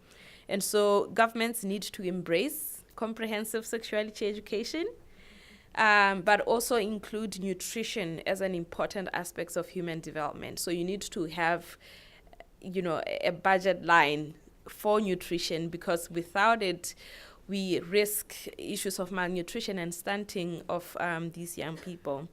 And so governments need to embrace comprehensive sexuality education, but also include nutrition as an important aspect of human development. So you need to have, a budget line for nutrition, because without it, we risk issues of malnutrition and stunting of these young people.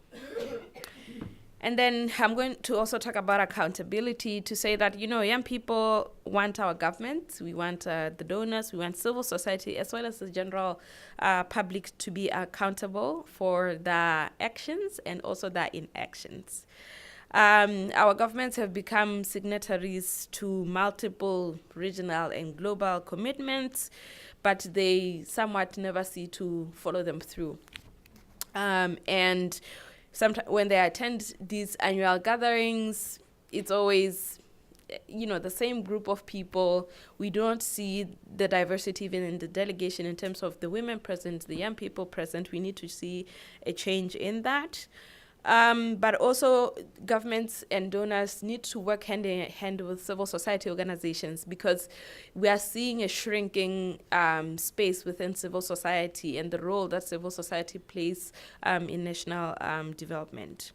And then I'm going to also talk about accountability, to say that, young people want our government, we want the donors, we want civil society, as well as the general public to be accountable for their actions and also their inactions. Our governments have become signatories to multiple regional and global commitments, but they somewhat never see to follow them through. And sometimes when they attend these annual gatherings, it's always, the same group of people. We don't see the diversity even in the delegation in terms of the women present, the young people present. We need to see a change in that. But also governments and donors need to work hand in hand with civil society organizations, because we are seeing a shrinking space within civil society and the role that civil society plays in national development.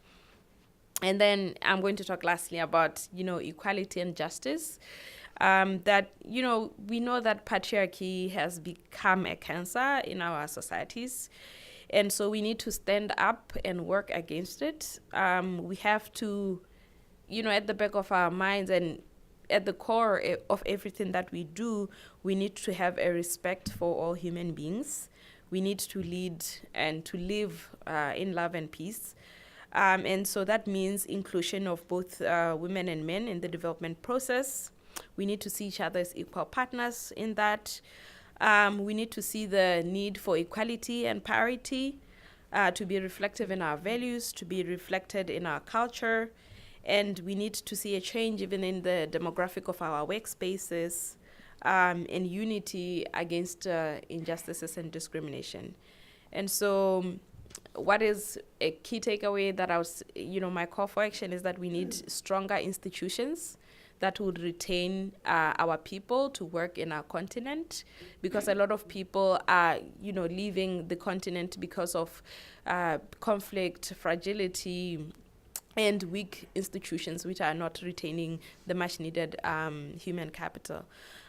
And then I'm going to talk lastly about, equality and justice. That, we know that patriarchy has become a cancer in our societies. And so we need to stand up and work against it. We have to, at the back of our minds and at the core of everything that we do, we need to have a respect for all human beings. We need to lead and to live in love and peace. And so that means inclusion of both women and men in the development process. We need to see each other as equal partners in that. We need to see the need for equality and parity to be reflective in our values, to be reflected in our culture. And we need to see a change even in the demographic of our workspaces, and unity against injustices and discrimination. And so what is a key takeaway that my call for action is that we need stronger institutions that would retain our people to work in our continent, because a lot of people are, leaving the continent because of conflict, fragility, and weak institutions which are not retaining the much needed human capital.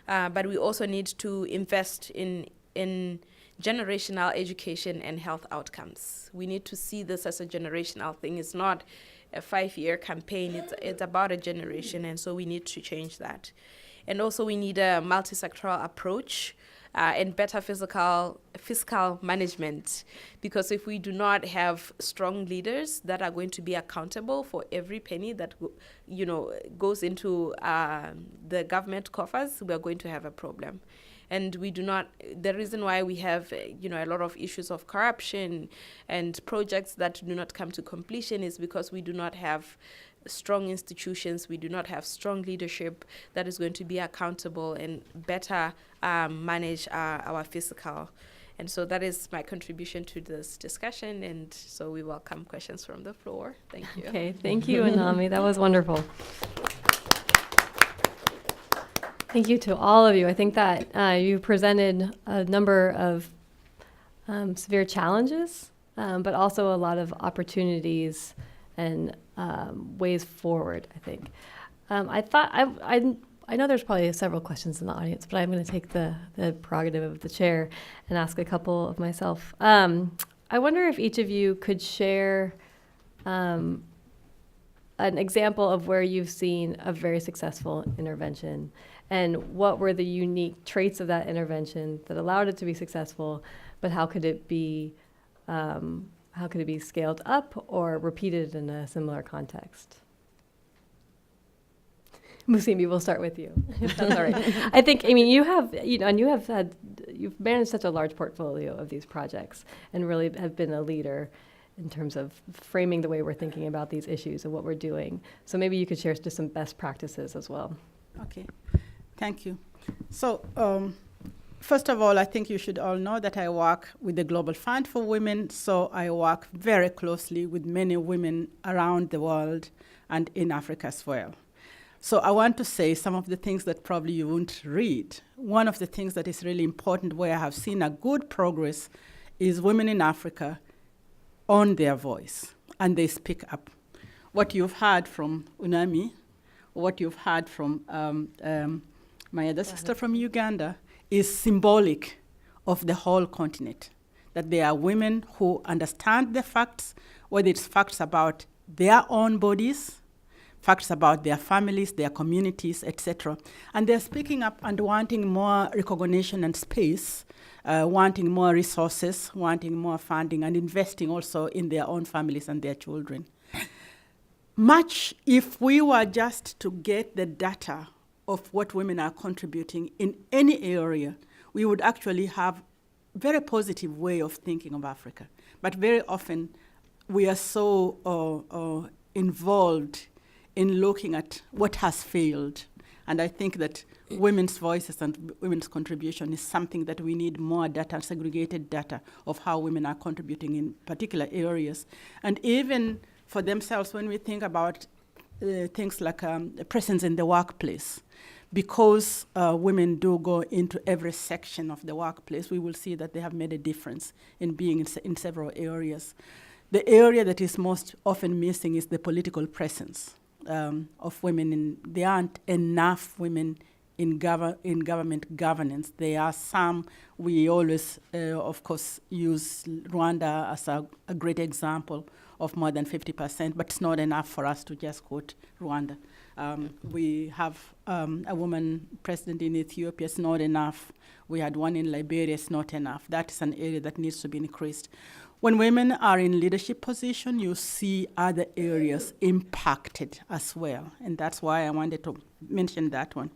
But we also need to invest in generational education and health outcomes. We need to see this as a generational thing. It's not a 5-year campaign. It's about a generation, and so we need to change that. And also we need a multi-sectoral approach and better fiscal management, because if we do not have strong leaders that are going to be accountable for every penny that goes into the government coffers, we are going to have a problem. And we do not, the reason why we have, a lot of issues of corruption and projects that do not come to completion is because we do not have strong institutions, we do not have strong leadership that is going to be accountable and better manage our fiscal. And so that is my contribution to this discussion, and so we welcome questions from the floor. Thank you. Okay, thank you, Anami. That was wonderful. Thank you to all of you. I think that you presented a number of severe challenges, but also a lot of opportunities and ways forward, I think. I know there's probably several questions in the audience, but I'm going to take the prerogative of the chair and ask a couple of myself. I wonder if each of you could share an example of where you've seen a very successful intervention, and what were the unique traits of that intervention that allowed it to be successful, but how could it be how could it be scaled up or repeated in a similar context? Musimbi, we'll start with you, if that's all right. I think, I mean, you've managed such a large portfolio of these projects and really have been a leader in terms of framing the way we're thinking about these issues and what we're doing. So maybe you could share just some best practices as well. Okay, thank you. So, first of all, I think you should all know that I work with the Global Fund for Women, so I work very closely with many women around the world and in Africa as well. So I want to say some of the things that probably you won't read. One of the things that is really important where I have seen a good progress is women in Africa own their voice and they speak up. What you've heard from Unami, what you've heard from my other sister from Uganda is symbolic of the whole continent, that there are women who understand the facts, whether it's facts about their own bodies, facts about their families, their communities, etc. And they're speaking up and wanting more recognition and space, wanting more resources, wanting more funding, and investing also in their own families and their children. Much if we were just to get the data of what women are contributing in any area, we would actually have very positive way of thinking of Africa. But very often we are so involved in looking at what has failed. And I think that women's voices and women's contribution is something that we need more data, segregated data of how women are contributing in particular areas. And even for themselves, when we think about things like presence in the workplace, because women do go into every section of the workplace, we will see that they have made a difference in being in several areas. The area that is most often missing is the political presence of women. There aren't enough women in government governance. There are some. We always, of course, use Rwanda as a great example of more than 50%, but it's not enough for us to just quote Rwanda. We have a woman president in Ethiopia. It's not enough. We had one in Liberia. It's not enough. That is an area that needs to be increased. When women are in leadership position, you see other areas impacted as well. And that's why I wanted to mention that one.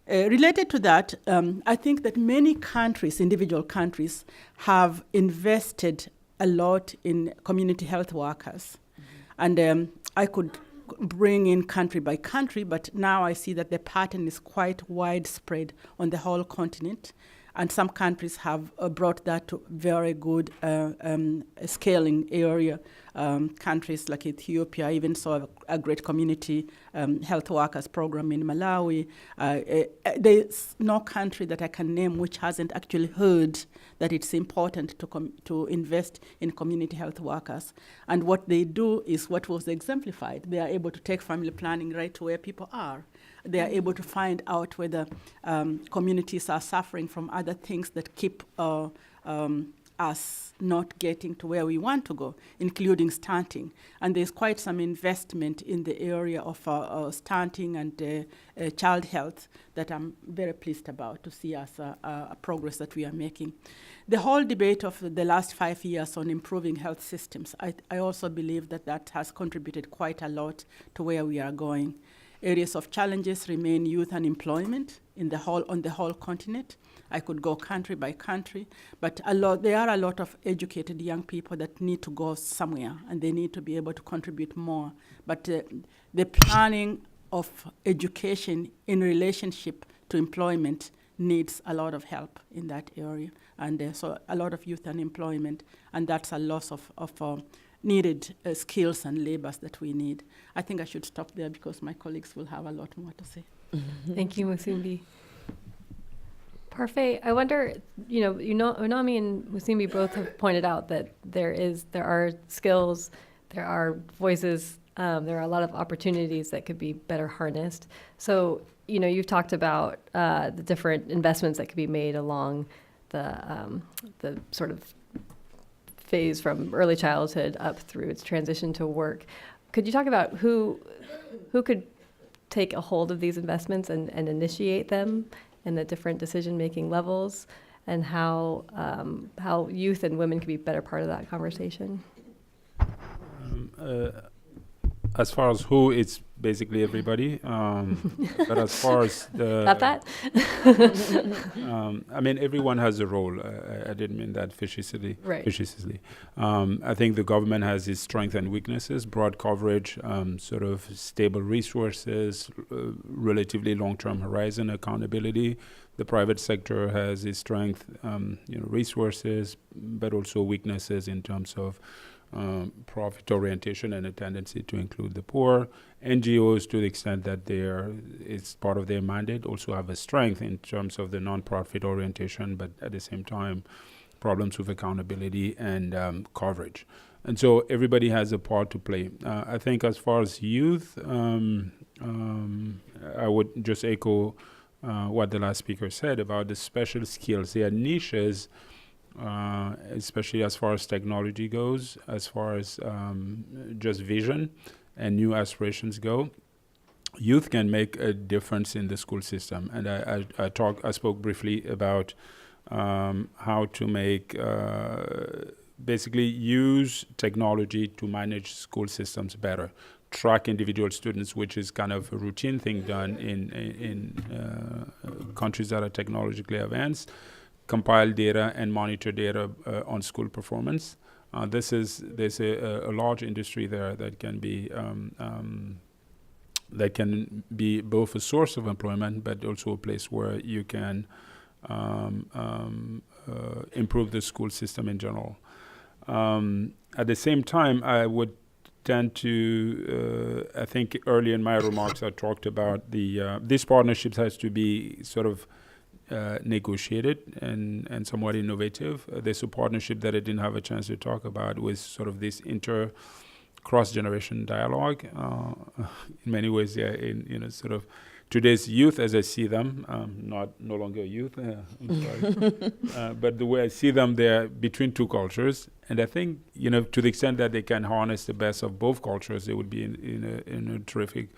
Related to that, I think that many countries, individual countries, have invested a lot in community health workers. Mm-hmm. And I could bring in country by country, but now I see that the pattern is quite widespread on the whole continent. And some countries have brought that to very good scaling area. Countries like Ethiopia even saw a great community health workers program in Malawi. There's no country that I can name which hasn't actually heard that it's important to invest in community health workers. And what they do is what was exemplified. They are able to take family planning right to where people are. They are able to find out whether communities are suffering from other things that keep us not getting to where we want to go, including stunting. And there's quite some investment in the area of stunting and child health that I'm very pleased about to see as a progress that we are making. The whole debate of the last 5 years on improving health systems, I also believe that has contributed quite a lot to where we are going. Areas of challenges remain youth unemployment on the whole continent. I could go country by country, but there are a lot of educated young people that need to go somewhere, and they need to be able to contribute more. But the planning of education in relationship to employment needs a lot of help in that area, and so a lot of youth unemployment, and that's a loss of needed skills and labors that we need. I think I should stop there because my colleagues will have a lot more to say. Thank you, Musimbi. Parfait. I wonder, Unami and Musimbi both have pointed out that there are skills, there are voices, there are a lot of opportunities that could be better harnessed. So, you've talked about the different investments that could be made along the sort of phase from early childhood up through its transition to work. Could you talk about who could take a hold of these investments and initiate them in the different decision-making levels? and how youth and women can be a better part of that conversation? As far as who, it's basically everybody. But as far as the... Got that? I mean, everyone has a role. I didn't mean that facetiously. Right. I think the government has its strengths and weaknesses, broad coverage, sort of stable resources, relatively long-term horizon, accountability. The private sector has its strength, resources, but also weaknesses in terms of profit orientation and a tendency to include the poor. NGOs, to the extent that it's part of their mandate, also have a strength in terms of the non-profit orientation, but at the same time, problems with accountability and coverage. And so everybody has a part to play. I think as far as youth, I would just echo what the last speaker said about the special skills. There are niches, especially as far as technology goes, as far as just vision and new aspirations go. Youth can make a difference in the school system. And I spoke briefly about how to make, basically use technology to manage school systems better, track individual students, which is kind of a routine thing done in countries that are technologically advanced, compile data and monitor data on school performance. There's a large industry there that can be both a source of employment, but also a place where you can improve the school system in general. At the same time, I would tend to, I think early in my remarks I talked about these partnerships has to be sort of negotiated and somewhat innovative. There's a partnership that I didn't have a chance to talk about with sort of this cross-generation dialogue. In many ways, they're in sort of today's youth as I see them, no longer youth, I'm sorry. But the way I see them, they're between two cultures. And I think, to the extent that they can harness the best of both cultures, they would be in a terrific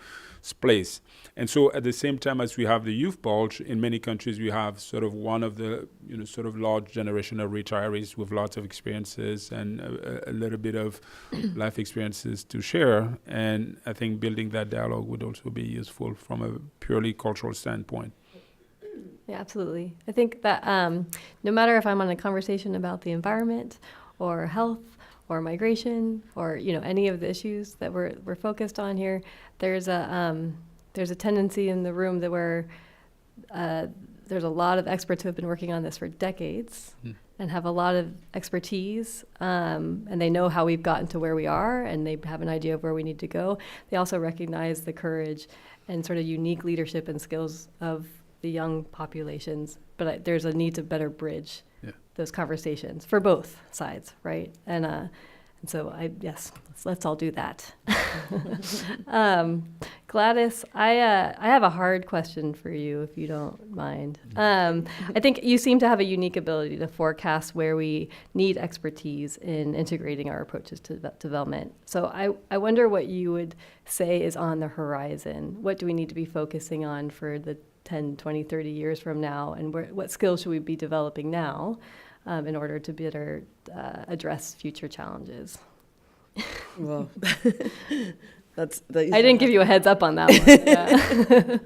place. And so at the same time as we have the youth bulge, in many countries we have sort of one of the, sort of large generation of retirees with lots of experiences and a little bit of life experiences to share. And I think building that dialogue would also be useful from a purely cultural standpoint. Yeah, absolutely. I think that no matter if I'm on a conversation about the environment or health or migration or any of the issues that we're focused on here, there's a tendency in the room that where there's a lot of experts who have been working on this for decades and have a lot of expertise, and they know how we've gotten to where we are, and they have an idea of where we need to go. They also recognize the courage and sort of unique leadership and skills of the young populations, but there's a need to better bridge those conversations for both sides, right? And so let's all do that. Gladys, I have a hard question for you, if you don't mind. I think you seem to have a unique ability to forecast where we need expertise in integrating our approaches to development. So I wonder what you would say is on the horizon. What do we need to be focusing on for the 10, 20, 30 years from now, and what skills should we be developing now in order to better address future challenges? Well, I didn't give you a heads up on that one. Yeah.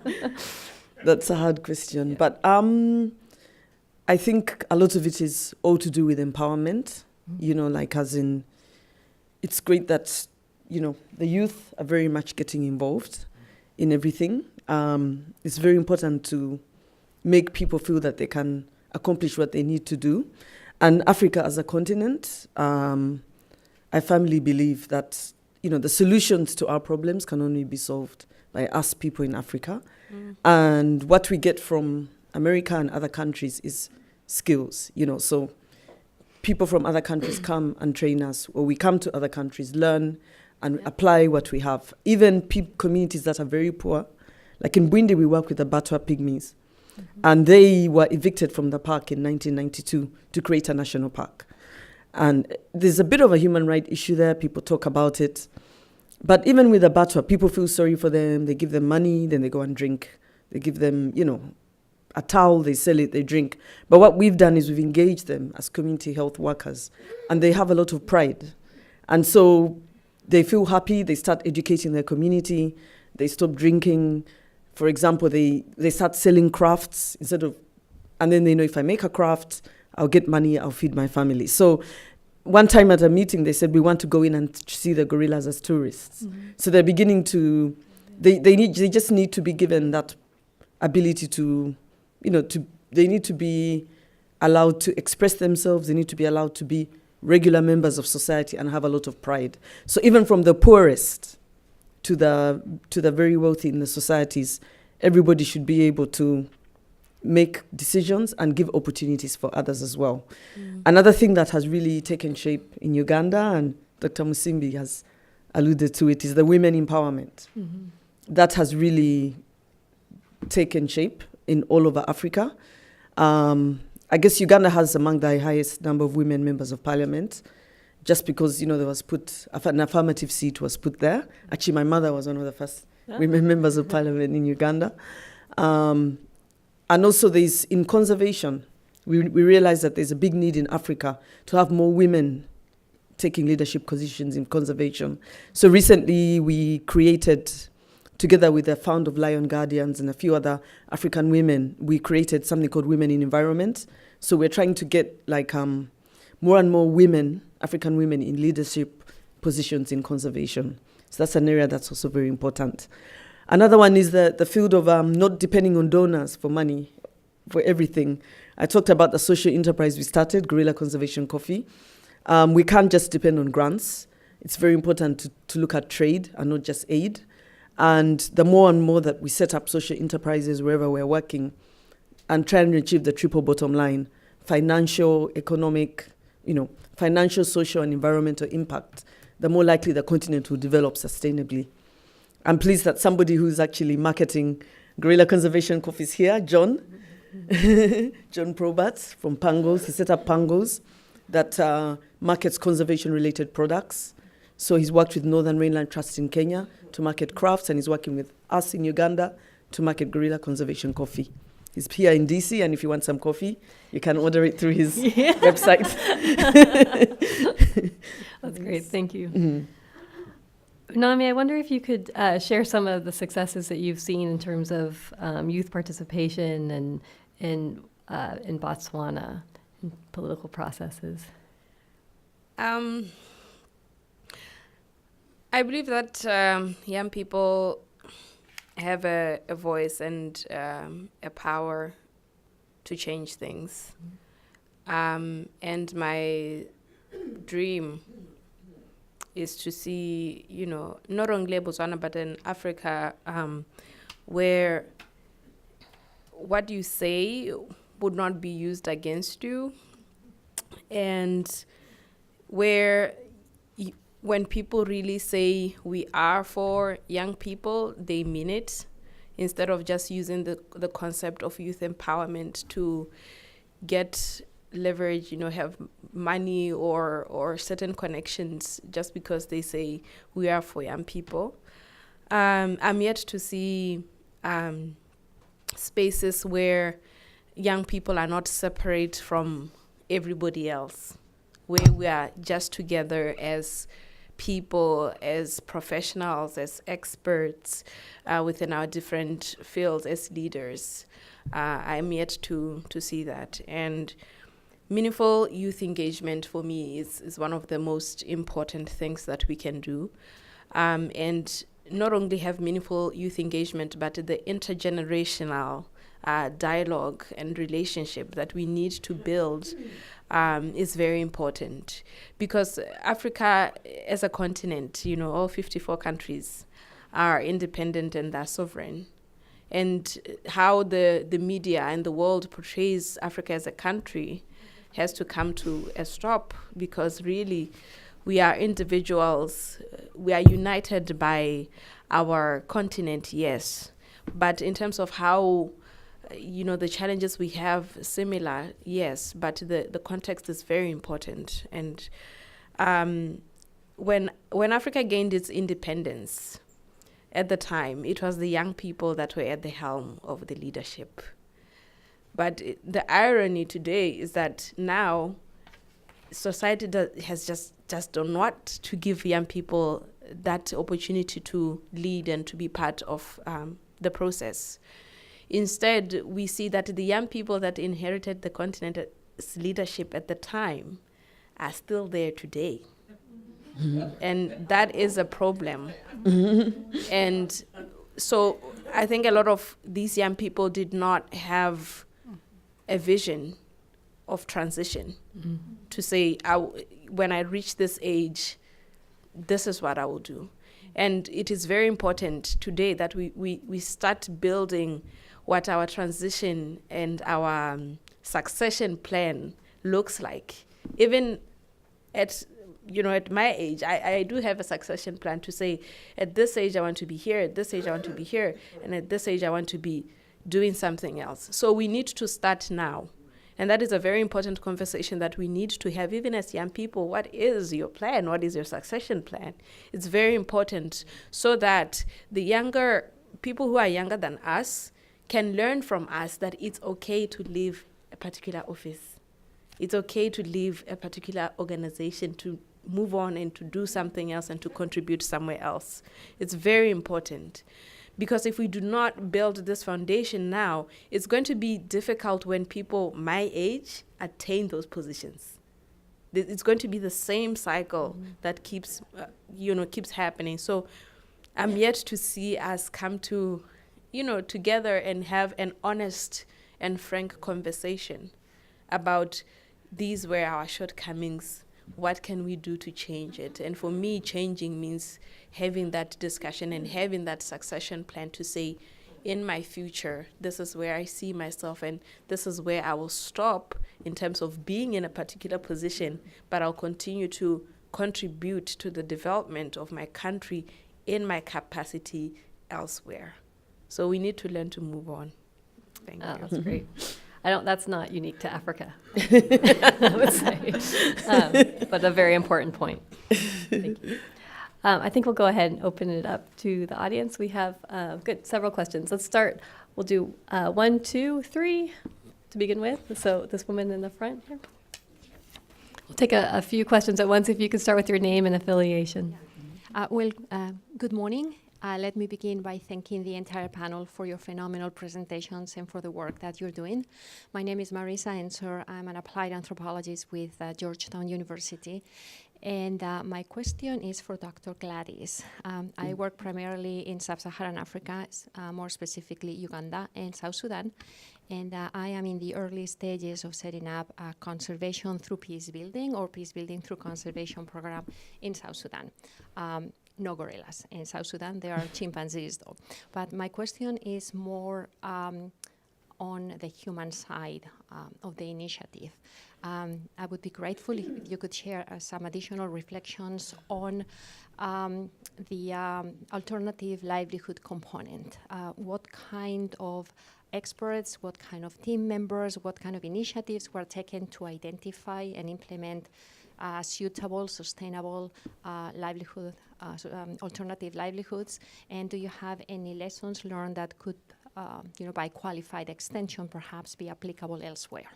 That's a hard question, but I think a lot of it is all to do with empowerment. As in, it's great that the youth are very much getting involved in everything. It's very important to make people feel that they can accomplish what they need to do. And Africa as a continent, I firmly believe that, the solutions to our problems can only be solved by us people in Africa. And what we get from America and other countries is skills, so people from other countries come and train us, or we come to other countries, learn and apply what we have. Even communities that are very poor, like in Bwindi, we work with the Batwa Pygmies. And they were evicted from the park in 1992 to create a national park. And there's a bit of a human rights issue there. People talk about it. But even with the Batwa, people feel sorry for them. They give them money, then they go and drink. They give them, a towel, they sell it, they drink. But what we've done is we've engaged them as community health workers, and they have a lot of pride. And so they feel happy, they start educating their community, they stop drinking. For example, they start selling crafts instead of, and then they know if I make a craft, I'll get money, I'll feed my family. So one time at a meeting, they said, we want to go in and see the gorillas as tourists. Mm-hmm. So they're beginning to, they just need to be given that ability to, they need to be allowed to express themselves. They need to be allowed to be regular members of society and have a lot of pride. So even from the poorest to the very wealthy in the societies, everybody should be able to make decisions and give opportunities for others as well. Mm. Another thing that has really taken shape in Uganda, and Dr. Musimbi has alluded to it, is the women empowerment. Mm-hmm. That has really taken shape in all over Africa. I guess Uganda has among the highest number of women members of parliament, just because, there was an affirmative seat was put there. Actually, my mother was one of the first women members of parliament in Uganda. And also in conservation, we realize that there's a big need in Africa to have more women taking leadership positions in conservation. So recently we created, together with the founder of Lion Guardians and a few other African women, we created something called Women in Environment. So we're trying to get more and more women, African women, in leadership positions in conservation. So that's an area that's also very important. Another one is the field of not depending on donors for money, for everything. I talked about the social enterprise we started, Gorilla Conservation Coffee. We can't just depend on grants. It's very important to look at trade and not just aid. And the more and more that we set up social enterprises wherever we're working and try and achieve the triple bottom line, financial, economic, financial, social, and environmental impact, the more likely the continent will develop sustainably. I'm pleased that somebody who's actually marketing Gorilla Conservation Coffee is here, John. John Probert from Pangos. He set up Pangos that markets conservation-related products. So he's worked with Northern Rainland Trust in Kenya to market crafts, and he's working with us in Uganda to market Gorilla Conservation Coffee. He's here in DC, and if you want some coffee, you can order it through his website. That's great. Thank you. Mm-hmm. Naomi, I wonder if you could share some of the successes that you've seen in terms of youth participation and in Botswana in political processes. I believe that young people have a voice and a power to change things. And my dream is to see, not only Botswana, but in Africa, where what you say would not be used against you, and where when people really say we are for young people, they mean it, instead of just using the concept of youth empowerment to get leverage, have money or certain connections just because they say we are for young people. I'm yet to see spaces where young people are not separate from everybody else, where we are just together as people, as professionals, as experts within our different fields, as leaders. I'm yet to see that. And meaningful youth engagement for me is one of the most important things that we can do. And not only have meaningful youth engagement, but the intergenerational dialogue and relationship that we need to build is very important. Because Africa as a continent, all 54 countries are independent and they're sovereign. And how the media and the world portrays Africa as a country has to come to a stop, because really we are individuals. We are united by our continent, yes. But in terms of how, the challenges we have similar, yes, but the context is very important. And when Africa gained its independence, at the time, it was the young people that were at the helm of the leadership. But the irony today is that now society has just done what to give young people that opportunity to lead and to be part of the process. Instead, we see that the young people that inherited the continent's leadership at the time are still there today. And that is a problem. And so I think a lot of these young people did not have a vision of transition to say, when I reach this age, this is what I will do. And it is very important today that we start building what our transition and our succession plan looks like. Even at my age, I do have a succession plan to say, at this age I want to be here, at this age I want to be here, and at this age I want to be doing something else. So we need to start now. And that is a very important conversation that we need to have, even as young people. What is your plan? What is your succession plan? It's very important so that the younger people who are younger than us can learn from us that it's okay to leave a particular office. It's okay to leave a particular organization, to move on and to do something else and to contribute somewhere else. It's very important. Because if we do not build this foundation now, it's going to be difficult when people my age attain those positions. It's going to be the same cycle that keeps happening. So I'm yet to see us come to, together and have an honest and frank conversation about these were our shortcomings. What can we do to change it? And for me, changing means having that discussion and having that succession plan to say, in my future, this is where I see myself and this is where I will stop in terms of being in a particular position, but I'll continue to contribute to the development of my country in my capacity elsewhere. So we need to learn to move on. Thank you. That's great. That's not unique to Africa, I would say, but a very important point. Thank you. I think we'll go ahead and open it up to the audience. We have several questions. Let's start. We'll do 1, 2, 3 to begin with. So this woman in the front here. We'll take a few questions at once. If you could start with your name and affiliation. Good morning. Let me begin by thanking the entire panel for your phenomenal presentations and for the work that you're doing. My name is Marisa Ensor. I'm an applied anthropologist with Georgetown University. And my question is for Dr. Gladys. I work primarily in Sub-Saharan Africa, more specifically Uganda and South Sudan. And I am in the early stages of setting up a conservation through peace building or peace building through conservation program in South Sudan. No gorillas. In South Sudan, there are chimpanzees, though. But my question is more on the human side of the initiative. I would be grateful if you could share some additional reflections on the alternative livelihood component. What kind of experts, what kind of team members, what kind of initiatives were taken to identify and implement suitable, sustainable alternative livelihoods? And do you have any lessons learned that could, by qualified extension, perhaps be applicable elsewhere?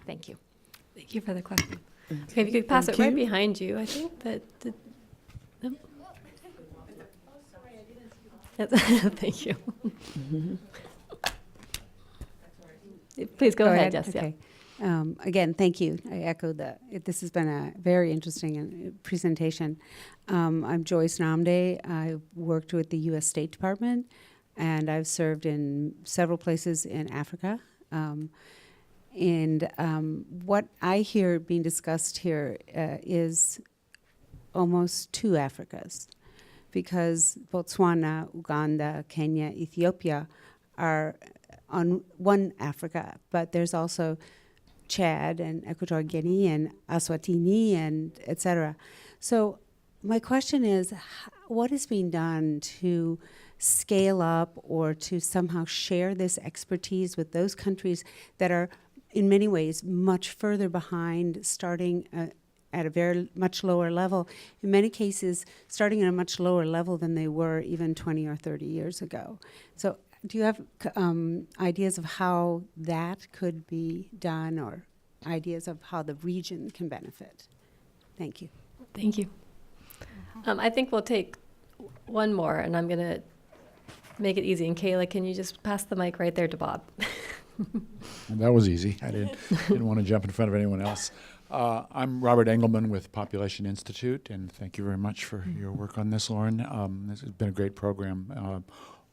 Thank you. Thank you for the question. Okay, if you could pass it right behind you, I think that. Thank you. Please go ahead, Jess. Okay. Again, thank you. I echo that. This has been a very interesting presentation. I'm Joyce Namde. I worked with the U.S. State Department, and I've served in several places in Africa. And what I hear being discussed here is almost two Africas, because Botswana, Uganda, Kenya, Ethiopia are on one Africa, but there's also Chad and Equatorial Guinea and Eswatini and et cetera. So my question is, what is being done to scale up or to somehow share this expertise with those countries that are in many ways much further behind, starting at a very much lower level, in many cases starting at a much lower level than they were even 20 or 30 years ago. So Do you have ideas of how that could be done, or ideas of how the region can benefit? Thank you. Thank you. I think we'll take one more, and I'm going to make it easy. And Kayla, can you just pass the mic right there to Bob? That was easy. I didn't want to jump in front of anyone else. I'm Robert Engelman with Population Institute, and thank you very much for your work on this, Lauren. This has been a great program.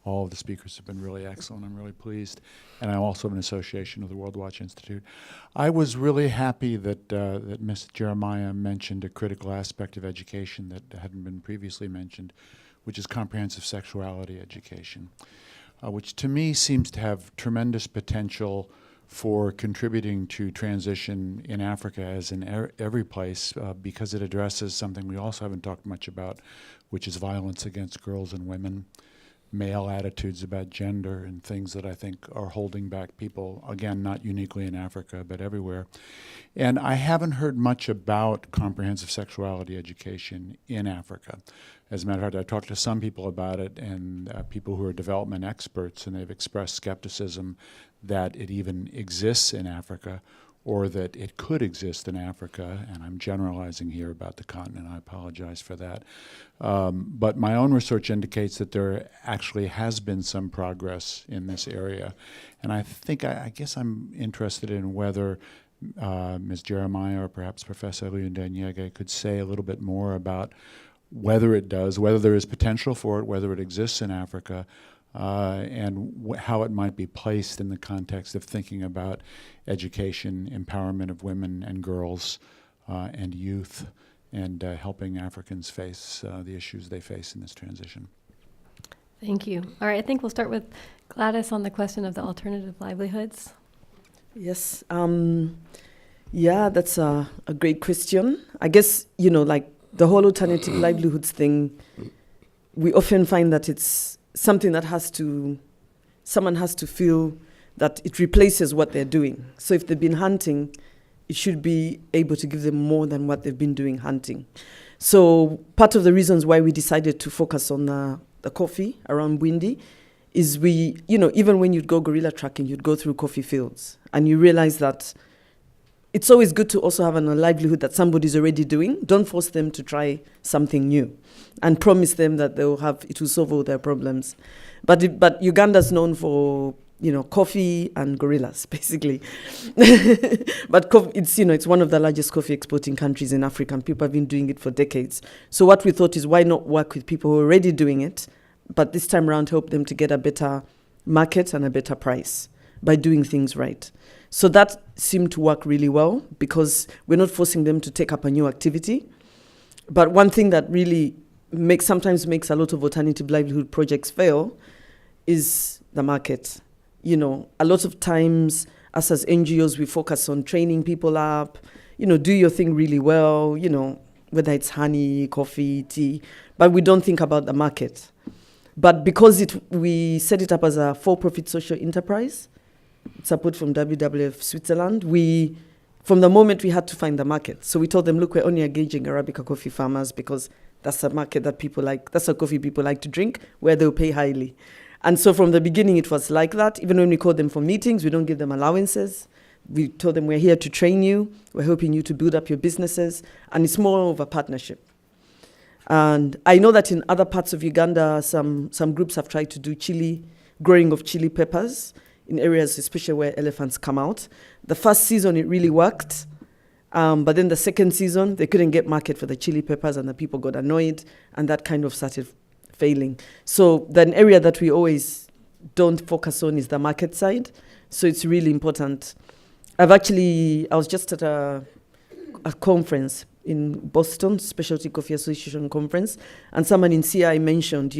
All of the speakers have been really excellent. I'm really pleased. And I'm also an association of the World Watch Institute. I was really happy that Ms. Jeremiah mentioned a critical aspect of education that hadn't been previously mentioned, which is comprehensive sexuality education, which to me seems to have tremendous potential for contributing to transition in Africa, as in every place, because it addresses something we also haven't talked much about, which is violence against girls and women, male attitudes about gender, and things that I think are holding back people, again, not uniquely in Africa, but everywhere. And I haven't heard much about comprehensive sexuality education in Africa. As a matter of fact, I talked to some people about it, and people who are development experts, and they've expressed skepticism that it even exists in Africa, or that it could exist in Africa, and I'm generalizing here about the continent, I apologize for that. But my own research indicates that there actually has been some progress in this area. And I think, I guess I'm interested in whether Ms. Jeremiah or perhaps Professor Luyendanyege could say a little bit more about whether it does, whether there is potential for it, whether it exists in Africa, and how it might be placed in the context of thinking about education, empowerment of women and girls and youth, and helping Africans face the issues they face in this transition. Thank you. All right, I think we'll start with Gladys on the question of the alternative livelihoods. Yes. Yeah, that's a great question. I guess, like the whole alternative livelihoods thing, we often find that it's something that someone has to feel that it replaces what they're doing. So if they've been hunting, it should be able to give them more than what they've been doing hunting. So part of the reasons why we decided to focus on the coffee around Bwindi is even when you'd go gorilla tracking, you'd go through coffee fields, and you realize that it's always good to also have a livelihood that somebody's already doing. Don't force them to try something new and promise them that it will solve all their problems. But Uganda's known for, coffee and gorillas, basically. But it's one of the largest coffee exporting countries in Africa, and people have been doing it for decades. So what we thought is, why not work with people who are already doing it, but this time around help them to get a better market and a better price by doing things right. So that seemed to work really well, because we're not forcing them to take up a new activity. But one thing that really sometimes makes a lot of alternative livelihood projects fail is the market. A lot of times, us as NGOs, we focus on training people up, do your thing really well, whether it's honey, coffee, tea, but we don't think about the market. But because we set it up as a for-profit social enterprise, support from WWF Switzerland, from the moment we had to find the market. So we told them, look, we're only engaging Arabica coffee farmers because that's a market that people like, that's a coffee people like to drink, where they'll pay highly. And so from the beginning, it was like that. Even when we called them for meetings, we don't give them allowances. We told them, we're here to train you. We're helping you to build up your businesses. And it's more of a partnership. And I know that in other parts of Uganda, some groups have tried to do growing of chili peppers in areas, especially where elephants come out. The first season, it really worked. But then the second season, they couldn't get market for the chili peppers, and the people got annoyed, and that kind of started failing. So the area that we always don't focus on is the market side. So it's really important. I was just at a conference in Boston, Specialty Coffee Association conference, and someone in CI mentioned,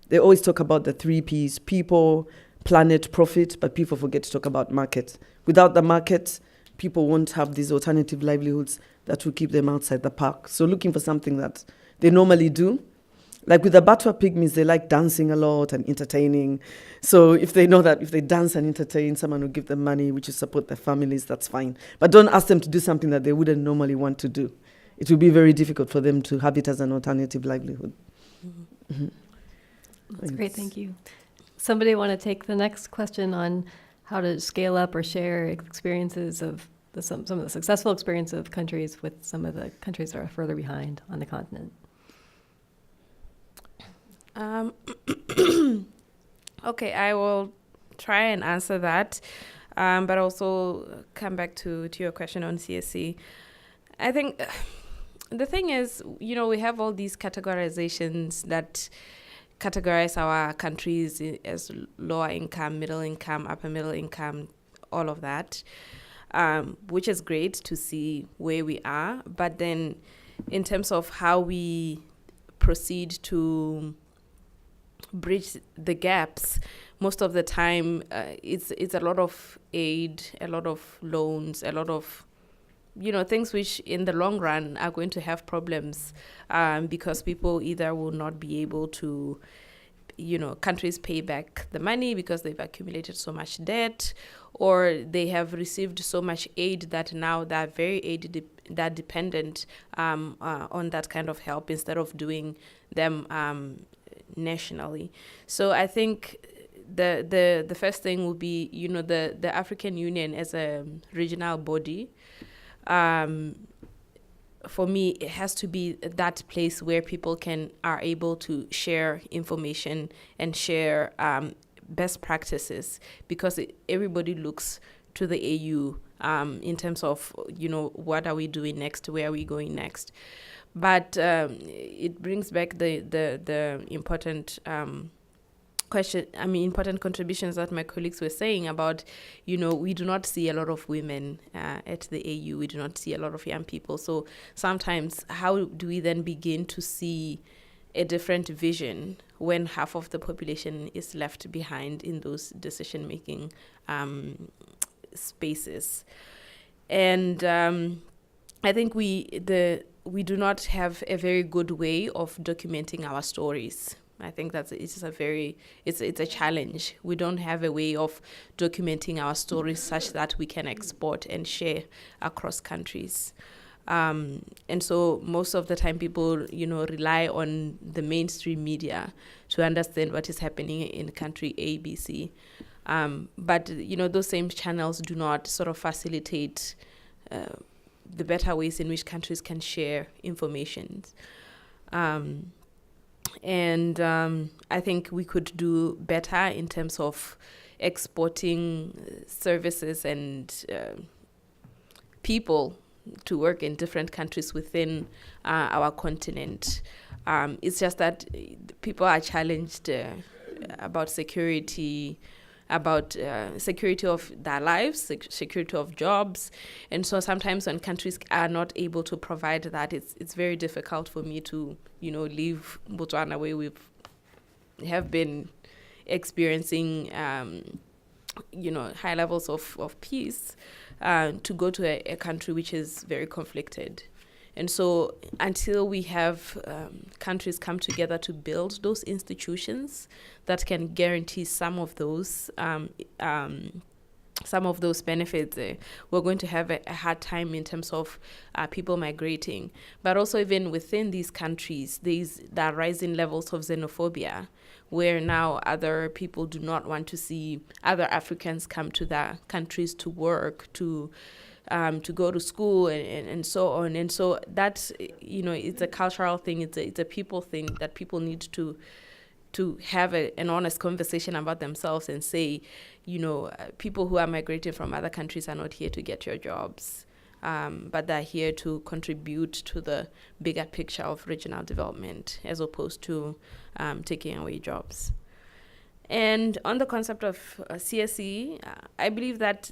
they always talk about the 3 Ps, people, planet, profit, but people forget to talk about market. Without the market, people won't have these alternative livelihoods that will keep them outside the park. So looking for something that they normally do. Like with the Batwa pygmies, they like dancing a lot and entertaining. So if they know that if they dance and entertain, someone will give them money, which will support their families, that's fine. But don't ask them to do something that they wouldn't normally want to do. It will be very difficult for them to have it as an alternative livelihood. Mm-hmm. That's great, thank you. Somebody want to take the next question on how to scale up or share experiences of some of the successful experience of countries with some of the countries that are further behind on the continent? Okay, I will try and answer that, but also come back to your question on CSC. I think the thing is, we have all these categorizations that categorize our countries as lower income, middle income, upper middle income, all of that, which is great to see where we are. But then in terms of how we proceed to bridge the gaps, most of the time it's a lot of aid, a lot of loans, a lot of things which in the long run are going to have problems, because people either will not be able to, countries pay back the money because they've accumulated so much debt, or they have received so much aid that now they're very they're dependent on that kind of help instead of doing them nationally. So I think the first thing would be, the African Union as a regional body. For me, it has to be that place where people are able to share information and share best practices, because everybody looks to the AU in terms of, what are we doing next, where are we going next. But it brings back the important important contributions that my colleagues were saying about, we do not see a lot of women at the AU. We do not see a lot of young people. So sometimes how do we then begin to see a different vision when half of the population is left behind in those decision-making spaces? And I think we do not have a very good way of documenting our stories. I think it's a challenge. We don't have a way of documenting our stories such that we can export and share across countries. And so most of the time people, rely on the mainstream media to understand what is happening in country A, B, C. But, those same channels do not sort of facilitate the better ways in which countries can share information. And I think we could do better in terms of exporting services and people to work in different countries within our continent. It's just that people are challenged about security, about security of their lives, security of jobs. And so sometimes when countries are not able to provide that, it's very difficult for me to, leave Botswana, where we have been experiencing, high levels of peace, to go to a country which is very conflicted. And so until we have countries come together to build those institutions that can guarantee some of those benefits, we're going to have a hard time in terms of people migrating. But also even within these countries, there are rising levels of xenophobia, where now other people do not want to see other Africans come to their countries to work, to go to school and so on. And so that's, it's a cultural thing, it's a people thing that people need to have an honest conversation about themselves and say, people who are migrating from other countries are not here to get your jobs, but they're here to contribute to the bigger picture of regional development as opposed to taking away jobs. And on the concept of CSE, I believe that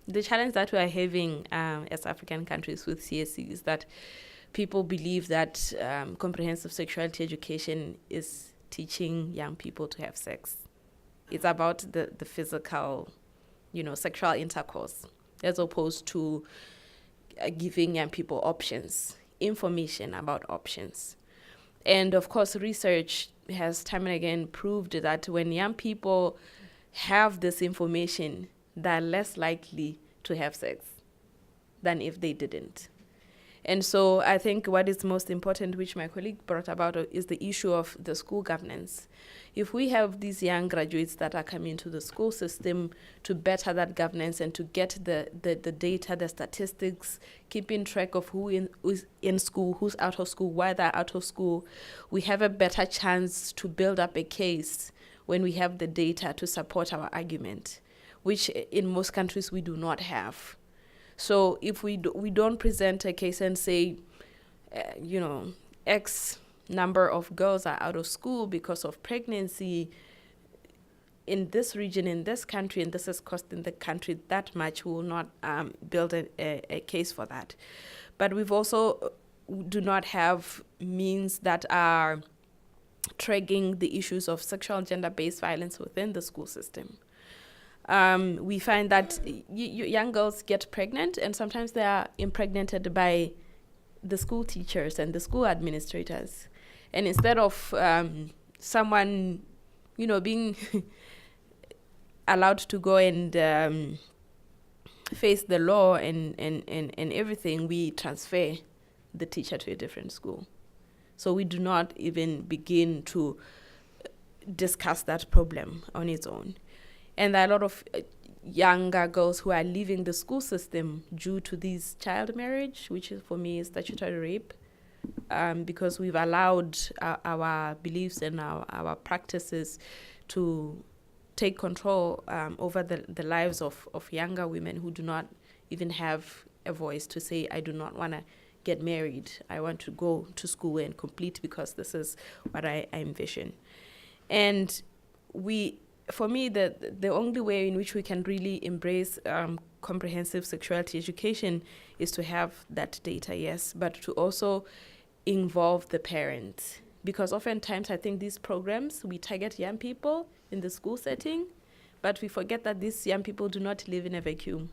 the challenge that we are having as African countries with CSE is that people believe that comprehensive sexuality education is teaching young people to have sex. It's about the physical, sexual intercourse, as opposed to giving young people options, information about options. And of course, research has time and again proved that when young people have this information, they're less likely to have sex than if they didn't. And so I think what is most important, which my colleague brought about, is the issue of the school governance. If we have these young graduates that are coming into the school system to better that governance and to get the data, the statistics, keeping track of who's in school, who's out of school, why they're out of school, we have a better chance to build up a case when we have the data to support our argument, which in most countries we do not have. So if we don't present a case and say, X number of girls are out of school because of pregnancy in this region, in this country, and this is costing the country that much, we will not build a case for that. But we've also do not have means that are tracking the issues of sexual and gender-based violence within the school system. We find that young girls get pregnant, and sometimes they are impregnated by the school teachers and the school administrators. And instead of someone, being allowed to go and face the law and everything, we transfer the teacher to a different school. So we do not even begin to discuss that problem on its own. And there are a lot of younger girls who are leaving the school system due to this child marriage, which is, for me, is statutory rape, because we've allowed our beliefs and our practices to take control over the lives of younger women who do not even have a voice to say, I do not want to get married. I want to go to school and complete because this is what I envision. And for me, the only way in which we can really embrace comprehensive sexuality education is to have that data, yes, but to also involve the parents. Because oftentimes I think these programs, we target young people in the school setting, but we forget that these young people do not live in a vacuum.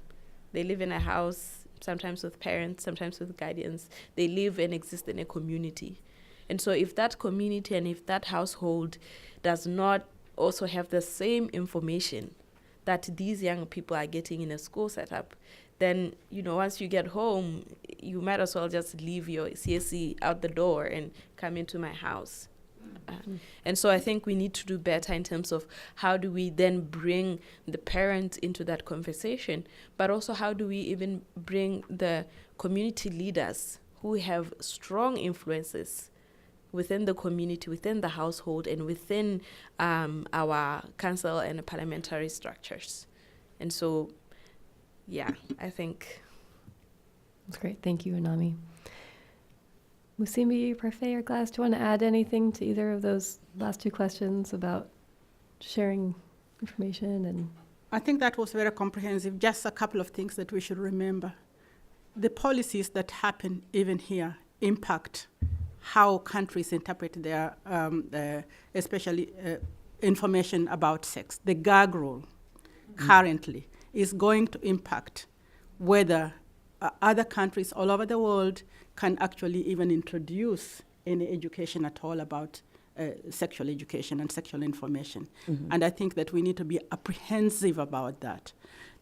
They live in a house, sometimes with parents, sometimes with guardians. They live and exist in a community. And so if that community and if that household does not also have the same information that these young people are getting in a school setup, then, once you get home, you might as well just leave your CSE out the door and come into my house. And so I think we need to do better in terms of how do we then bring the parents into that conversation, but also how do we even bring the community leaders who have strong influences within the community, within the household, and within our council and parliamentary structures. And so, I think. That's great. Thank you, Anami. Musimbi, Parfait, or Gladys, do you want to add anything to either of those last two questions about sharing information? And I think that was very comprehensive. Just a couple of things that we should remember. The policies that happen even here impact how countries interpret their, especially information about sex. The gag rule currently is going to impact whether other countries all over the world can actually even introduce any education at all about sexual education and sexual information. Mm-hmm. And I think that we need to be apprehensive about that.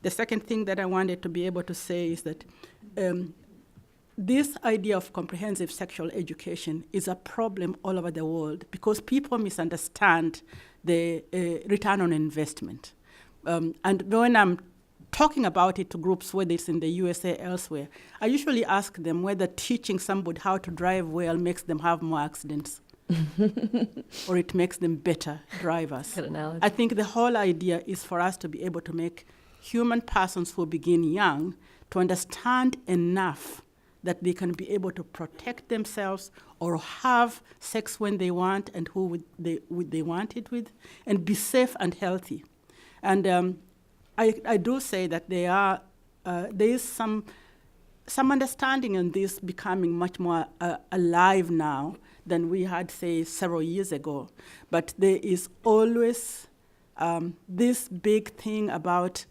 The second thing that I wanted to be able to say is that this idea of comprehensive sexual education is a problem all over the world because people misunderstand the return on investment. And when I'm talking about it to groups, whether it's in the USA or elsewhere, I usually ask them whether teaching somebody how to drive well makes them have more accidents or it makes them better drivers. Good analogy. I think the whole idea is for us to be able to make human persons who begin young to understand enough that they can be able to protect themselves or have sex when they want and who they want it with, and be safe and healthy. And I do say that there is some understanding in this becoming much more alive now than we had, say, several years ago. But there is always this big thing about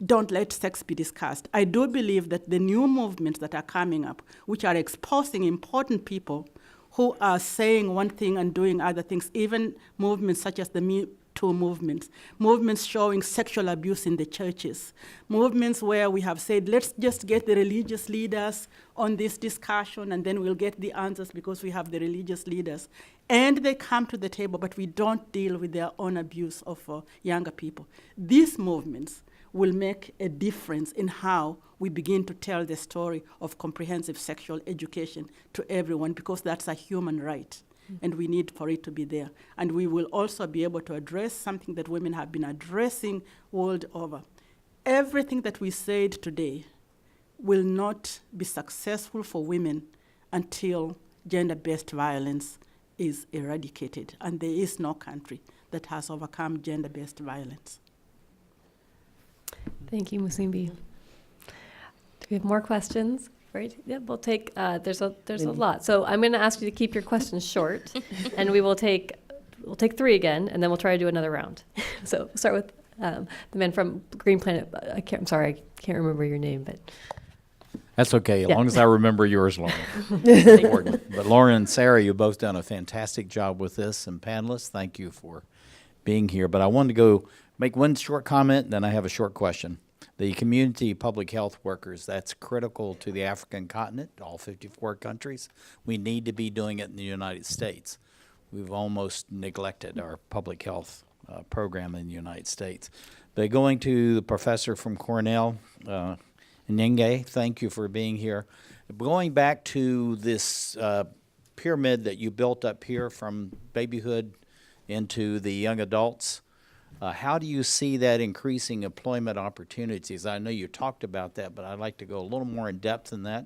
don't let sex be discussed. I do believe that the new movements that are coming up, which are exposing important people who are saying one thing and doing other things, even movements such as the Me Me Too movements, movements showing sexual abuse in the churches, movements where we have said, let's just get the religious leaders on this discussion and then we'll get the answers because we have the religious leaders. And they come to the table, but we don't deal with their own abuse of younger people. These movements will make a difference in how we begin to tell the story of comprehensive sexual education to everyone, because that's a human right, and we need for it to be there. And we will also be able to address something that women have been addressing world over. Everything that we said today will not be successful for women until gender-based violence is eradicated, and there is no country that has overcome gender-based violence. Thank you, Musimbi. Do we have more questions? Right. Yeah, we'll take. There's a lot. So I'm going to ask you to keep your questions short, and we'll take 3 again, and then we'll try to do another round. So start with the man from Green Planet. I'm sorry, I can't remember your name, but that's okay, as Yeah. long as I remember yours, Lauren. It's important. But Lauren and Sarah, you've both done a fantastic job with this, and panelists, thank you for being here. But I wanted to go make one short comment, then I have a short question. The community public health workers, that's critical to the African continent, all 54 countries. We need to be doing it in the United States. We've almost neglected our public health program in the United States. But going to the professor from Cornell, Nyenge, thank you for being here. Going back to this pyramid that you built up here from babyhood into the young adults, how do you see that increasing employment opportunities? I know you talked about that, but I'd like to go a little more in depth in that,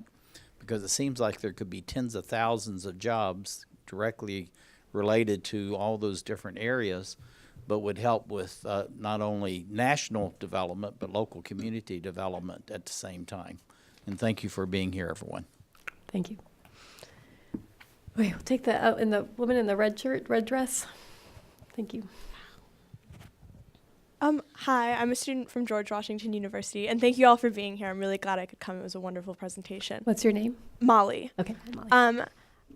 because it seems like there could be tens of thousands of jobs directly related to all those different areas, but would help with not only national development, but local community development at the same time. And thank you for being here, everyone. thank you. Wait, we'll take the woman in the red shirt, red dress. Thank you. Hi, I'm a student from George Washington University, and thank you all for being here. I'm really glad I could come. It was a wonderful presentation. What's your name? Molly. Okay, Molly.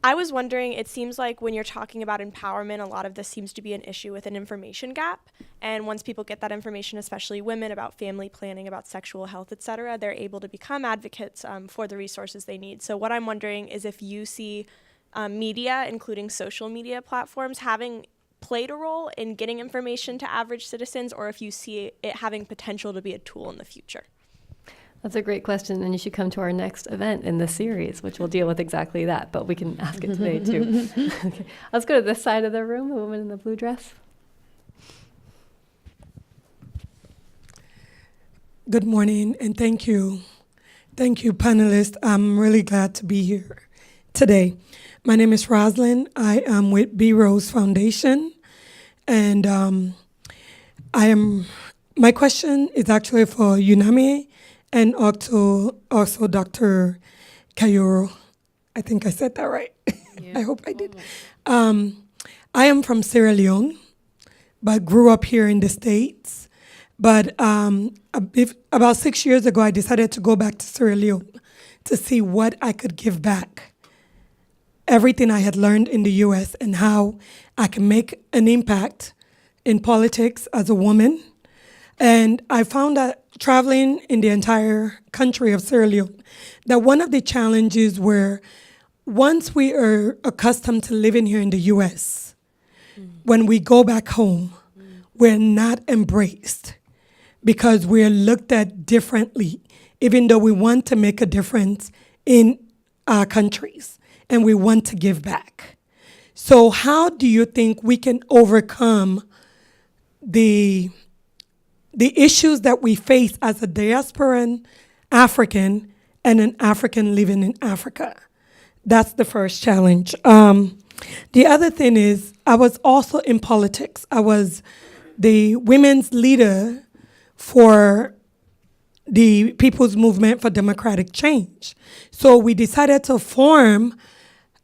I was wondering, it seems like when you're talking about empowerment, a lot of this seems to be an issue with an information gap. And once people get that information, especially women, about family planning, about sexual health, et cetera, they're able to become advocates for the resources they need. So what I'm wondering is if you see media, including social media platforms, having played a role in getting information to average citizens, or if you see it having potential to be a tool in the future. That's a great question, and you should come to our next event in this series, which will deal with exactly that, but we can ask it today, too. Okay. Let's go to this side of the room, the woman in the blue dress. Good morning, and thank you. Thank you, panelists. I'm really glad to be here today. My name is Roslyn. I am with B. Rose Foundation, and my question is actually for Unami and also Dr. Kayoro. I think I said that right. Yeah. I hope I did. I am from Sierra Leone, but grew up here in the States. But about 6 years ago, I decided to go back to Sierra Leone to see what I could give back. Everything I had learned in the U.S. and how I can make an impact in politics as a woman. And I found that traveling in the entire country of Sierra Leone, that one of the challenges were once we are accustomed to living here in the U.S., when we go back home, we're not embraced because we're looked at differently, even though we want to make a difference in our countries and we want to give back. So how do you think we can overcome the issues that we face as a diasporan African and an African living in Africa? That's the first challenge. The other thing is, I was also in politics. I was the women's leader for the People's Movement for Democratic Change. So we decided to form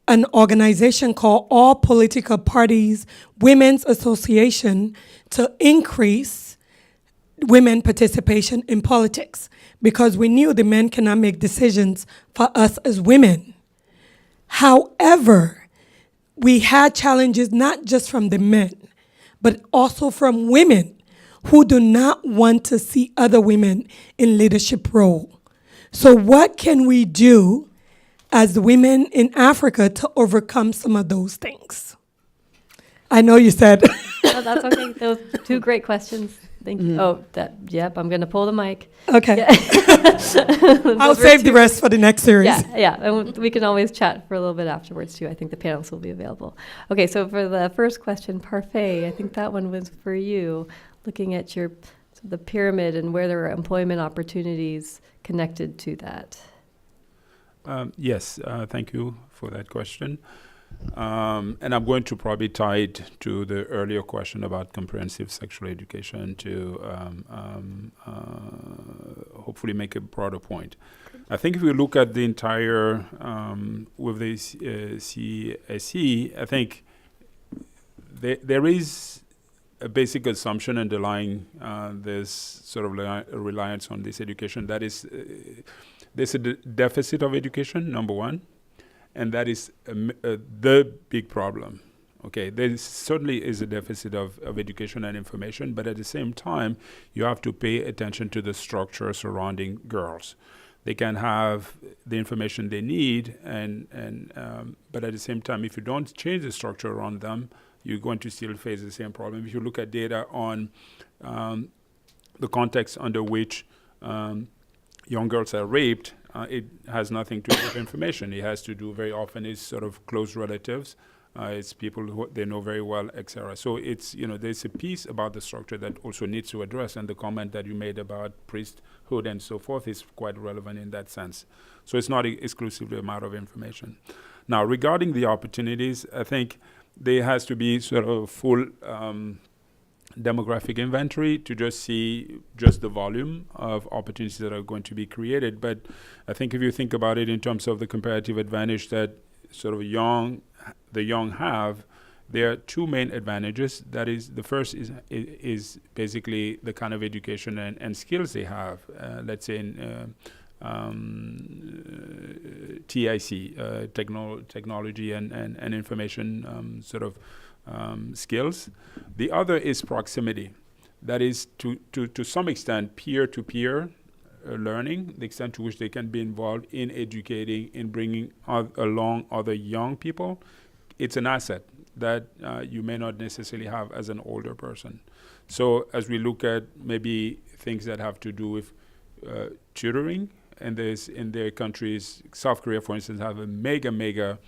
an organization called All Political Parties Women's Association to increase women participation in politics, because we knew the men cannot make decisions for us as women. However, we had challenges not just from the men, but also from women who do not want to see other women in leadership role. So what can we do as women in Africa to overcome some of those things? I know you said. Oh, that's okay. Those 2 great questions. Thank you. Oh, yep, I'm going to pull the mic. Okay. Yeah. I'll Those were save the 2 rest for the next series. Yeah, and we can always chat for a little bit afterwards too. I think the panelists will be available. Okay, so for the first question, Parfait, I think that one was for you, looking at the pyramid and where there are employment opportunities connected to that. Yes, thank you for that question. And I'm going to probably tie it to the earlier question about comprehensive sexual education to hopefully make a broader point. I think if we look at the entire, with the CSE, I think there is a basic assumption underlying this sort of reliance on this education. That is, there's a deficit of education, number one. And that is the big problem. Okay, there certainly is a deficit of education and information, but at the same time, you have to pay attention to the structure surrounding girls. They can have the information they need, but at the same time, if you don't change the structure around them, you're going to still face the same problem. If you look at data on the context under which young girls are raped, it has nothing to do with information. It has to do very often is sort of close relatives. It's people who they know very well, etc. So it's, there's a piece about the structure that also needs to address, and the comment that you made about priesthood and so forth is quite relevant in that sense. So it's not exclusively a matter of information. Now, regarding the opportunities, I think there has to be sort of full demographic inventory to just see just the volume of opportunities that are going to be created. But I think if you think about it in terms of the comparative advantage that sort of the young have, there are 2 main advantages. That is, the first is basically the kind of education and skills they have. Let's say in TIC, technology and information skills. The other is proximity. That is, to some extent, peer-to-peer learning, the extent to which they can be involved in educating, in bringing along other young people. It's an asset that you may not necessarily have as an older person. So as we look at maybe things that have to do with tutoring, and there's in their countries, South Korea, for instance, have a mega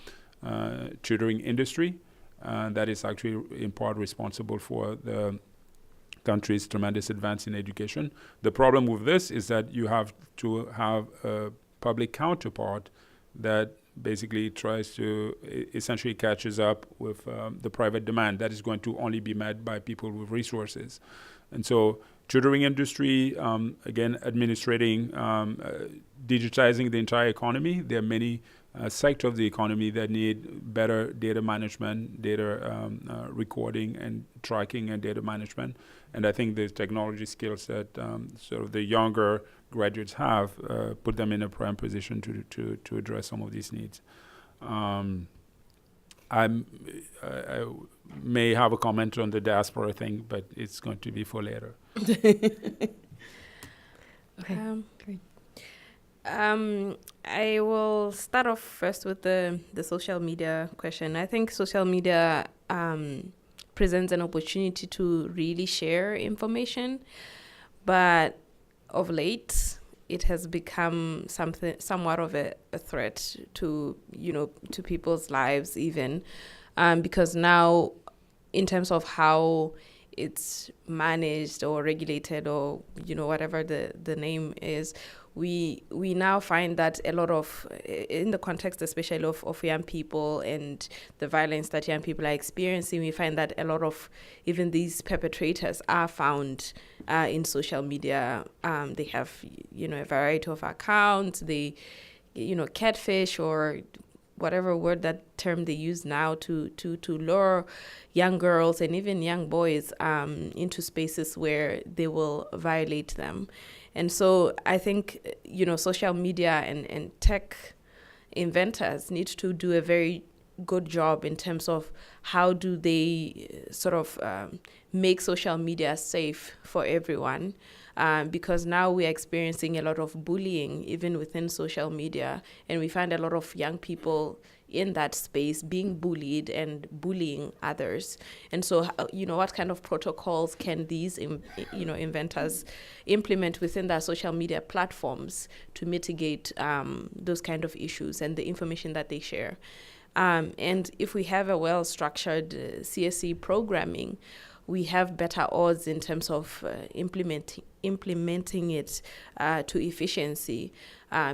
tutoring industry. That is actually in part responsible for the country's tremendous advance in education. The problem with this is that you have to have a public counterpart that basically tries to essentially catches up with the private demand that is going to only be met by people with resources. And so tutoring industry, again, administrating, digitizing the entire economy. There are many sectors of the economy that need better data management, data recording and tracking and data management. And I think the technology skills that sort of the younger graduates have put them in a prime position to address some of these needs. I may have a comment on the diaspora thing, but it's going to be for later. Okay, great. I will start off first with the social media question. I think social media presents an opportunity to really share information, but of late it has become somewhat of a threat to to people's lives even, because now in terms of how it's managed or regulated or whatever the name is, we now find that a lot of, in the context especially of young people and the violence that young people are experiencing, we find that a lot of even these perpetrators are found in social media. They have a variety of accounts. They catfish or whatever word, that term they use now to lure young girls and even young boys into spaces where they will violate them. And so I think, social media and tech inventors need to do a very good job in terms of how do they sort of make social media safe for everyone. Because now we're experiencing a lot of bullying even within social media, and we find a lot of young people in that space being bullied and bullying others. And so, what kind of protocols can these, inventors implement within their social media platforms to mitigate those kind of issues and the information that they share? And if we have a well-structured CSE programming, we have better odds in terms of implementing it to efficiency,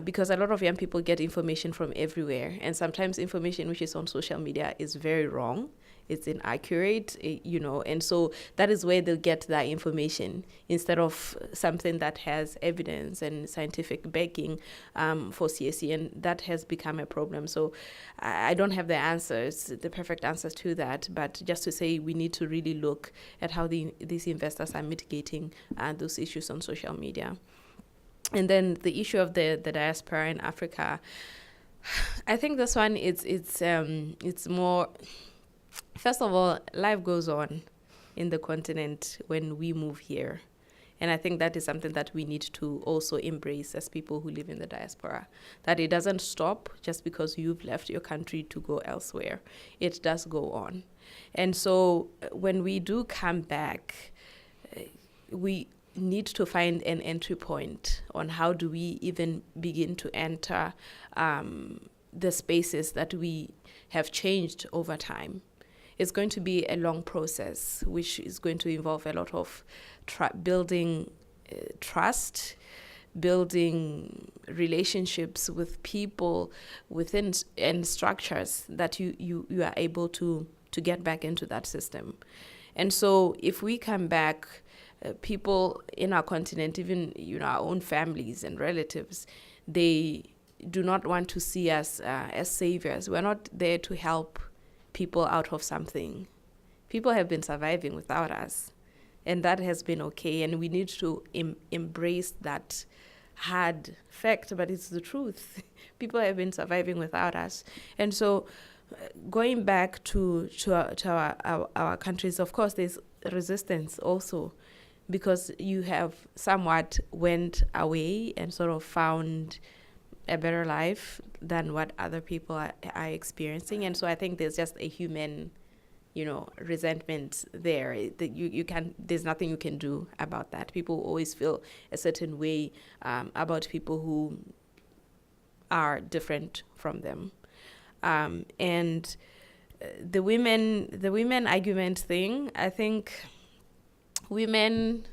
because a lot of young people get information from everywhere, and sometimes information which is on social media is very wrong, it's inaccurate, and so that is where they'll get that information instead of something that has evidence and scientific backing for CSE, and that has become a problem. So I don't have the perfect answers to that, but just to say we need to really look at how these investors are mitigating those issues on social media. And then the issue of the diaspora in Africa, I think this one it's more. First of all, life goes on in the continent when we move here. And I think that is something that we need to also embrace as people who live in the diaspora, that it doesn't stop just because you've left your country to go elsewhere. It does go on. And so when we do come back, we need to find an entry point on how do we even begin to enter the spaces that we have changed over time. It's going to be a long process, which is going to involve a lot of building trust, building relationships with people within and structures that you are able to get back into that system. And so if we come back, people in our continent, even our own families and relatives, they do not want to see us as saviors. We're not there to help people out of something. People have been surviving without us, and that has been okay, and we need to embrace that hard fact, but it's the truth. People have been surviving without us. And so going back to our countries, of course there's resistance also, because you have somewhat went away and sort of found a better life than what other people are experiencing. And so I think there's just a human, resentment there. That there's nothing you can do about that. People always feel a certain way about people who are different from them. And the women argument thing, I think women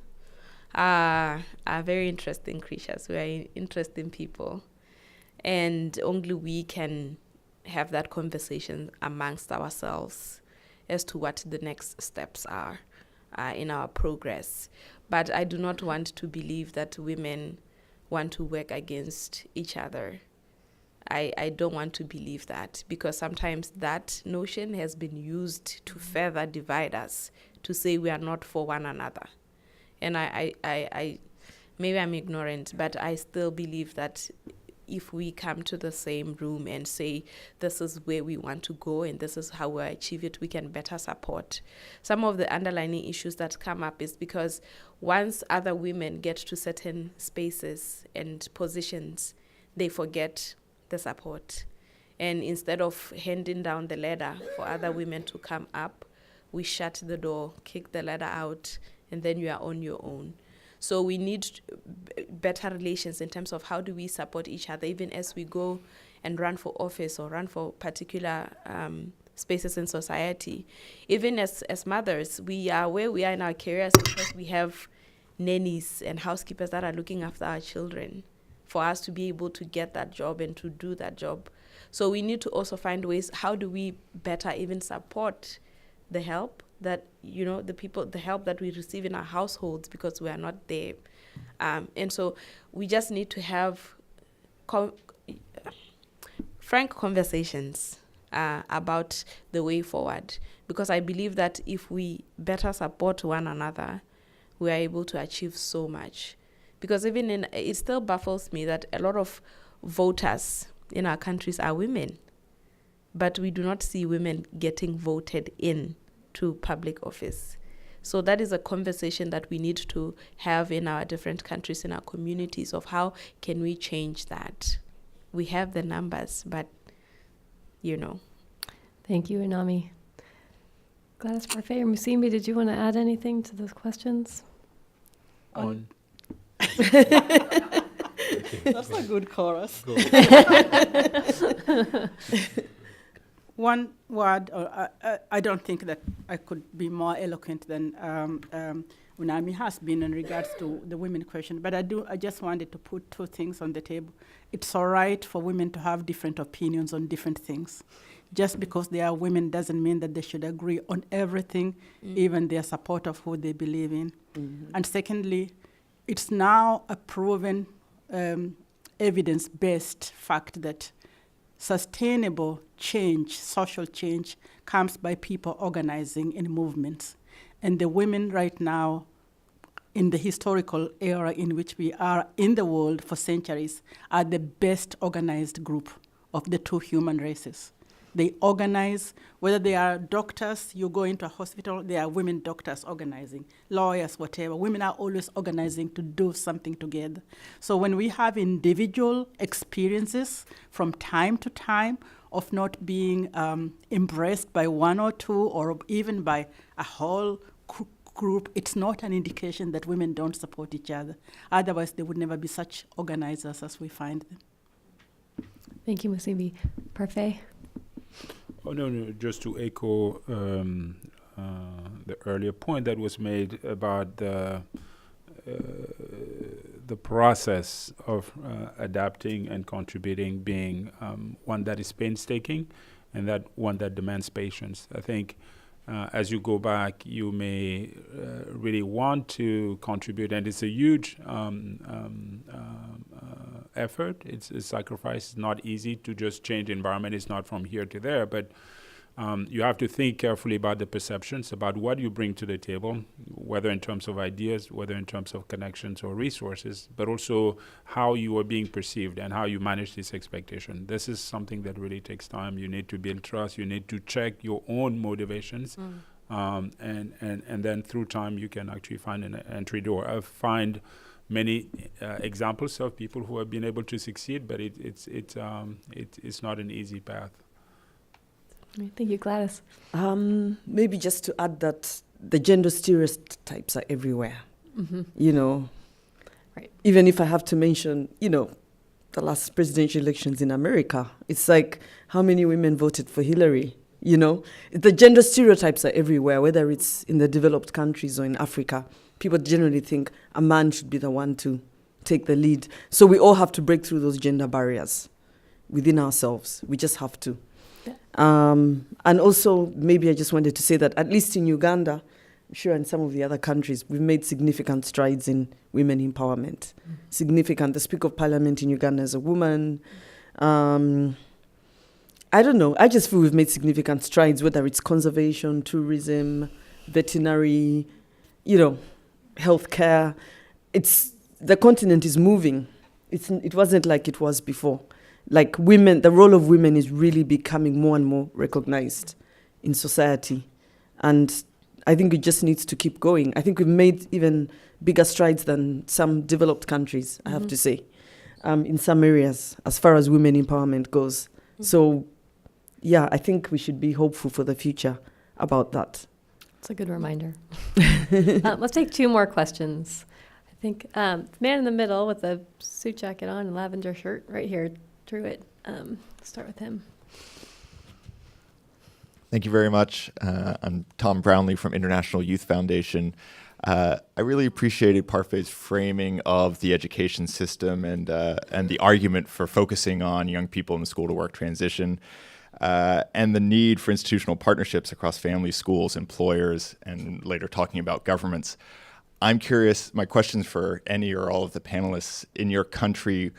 are very interesting creatures. We are interesting people. And only we can have that conversation amongst ourselves as to what the next steps are in our progress. But I do not want to believe that women want to work against each other. I don't want to believe that, because sometimes that notion has been used to further divide us, to say we are not for one another. And I maybe I'm ignorant, but I still believe that if we come to the same room and say, this is where we want to go and this is how we achieve it, we can better support. Some of the underlying issues that come up is because once other women get to certain spaces and positions, they forget the support. And instead of handing down the ladder for other women to come up, we shut the door, kick the ladder out, and then you are on your own. So we need better relations in terms of how do we support each other, even as we go and run for office or run for particular spaces in society. Even as mothers, we are where we are in our careers because we have nannies and housekeepers that are looking after our children for us to be able to get that job and to do that job. So we need to also find ways, how do we better even support the help that, the help that we receive in our households, because we are not there. And so we just need to have frank conversations about the way forward, because I believe that if we better support one another, we are able to achieve so much. Because it still baffles me that a lot of voters in our countries are women. but we do not see women getting voted in to public office. So that is a conversation that we need to have in our different countries, in our communities, of how can we change that. We have the numbers, but, you know. Thank you, Inami. Gladys, Parfait, or Musimbi, did you want to add anything to those questions? On. That's a good chorus. One word, I don't think that I could be more eloquent than Unami has been in regards to the women question, but I just wanted to put two things on the table. It's all right for women to have different opinions on different things. Just because they are women doesn't mean that they should agree on everything, even their support of who they believe in. And secondly, it's now a proven evidence-based fact that sustainable change, social change, comes by people organizing in movements. And the women right now, in the historical era in which we are in the world for centuries, are the best organized group of the two human races. They organize, whether they are doctors, you go into a hospital, there are women doctors organizing, lawyers, whatever. Women are always organizing to do something together. So when we have individual experiences from time to time of not being embraced by one or two or even by a whole group, it's not an indication that women don't support each other. Otherwise, they would never be such organizers as we find them. Thank you, Musimbi. Parfait? Oh, no, just to echo the earlier point that was made about the process of adapting and contributing being one that is painstaking and that one that demands patience. I think as you go back, you may really want to contribute, and it's a huge effort. It's a sacrifice. It's not easy to just change the environment. It's not from here to there, but you have to think carefully about the perceptions, about what you bring to the table, whether in terms of ideas, whether in terms of connections or resources, but also how you are being perceived and how you manage this expectation. This is something that really takes time. You need to build trust. You need to check your own motivations. And then through time, you can actually find an entry door. I find many examples of people who have been able to succeed, but it's not an easy path. Thank you, Gladys. Maybe just to add that the gender stereotypes are everywhere. You know, right. Even if I have to mention, you know, the last presidential elections in America, it's like how many women voted for Hillary? You know, the gender stereotypes are everywhere, whether it's in the developed countries or in Africa. People generally think a man should be the one to take the lead. So we all have to break through those gender barriers within ourselves. We just have to. And also, maybe I just wanted to say that at least in Uganda, I'm sure in some of the other countries, we've made significant strides in women empowerment. Significant. The Speaker of Parliament in Uganda is a woman. I don't know. I just feel we've made significant strides, whether it's conservation, tourism, veterinary, you know, healthcare. The continent is moving. It wasn't like it was before. Like women, the role of women is really becoming more and more recognized in society. And I think it just needs to keep going. I think we've made even bigger strides than some developed countries, I have to say, in some areas, as far as women empowerment goes. So, yeah, I think we should be hopeful for the future about that. That's a good reminder. Let's take two more questions. I think the man in the middle with the suit jacket on and lavender shirt right here, Druid. Start with him. Thank you very much. I'm Tom Brownlee from International Youth Foundation. I really appreciated Parfait's framing of the education system and the argument for focusing on young people in the school-to-work transition and the need for institutional partnerships across families, schools, employers, and later talking about governments. I'm curious, my question's for any or all of the panelists. In your country,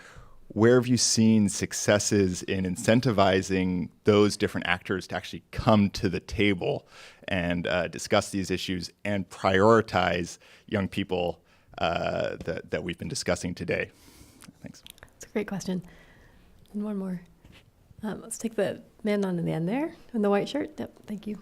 where have you seen successes in incentivizing those different actors to actually come to the table and discuss these issues and prioritize young people that we've been discussing today? Thanks. That's a great question. And one more. Let's take the man on the end there in the white shirt. Yep, thank you.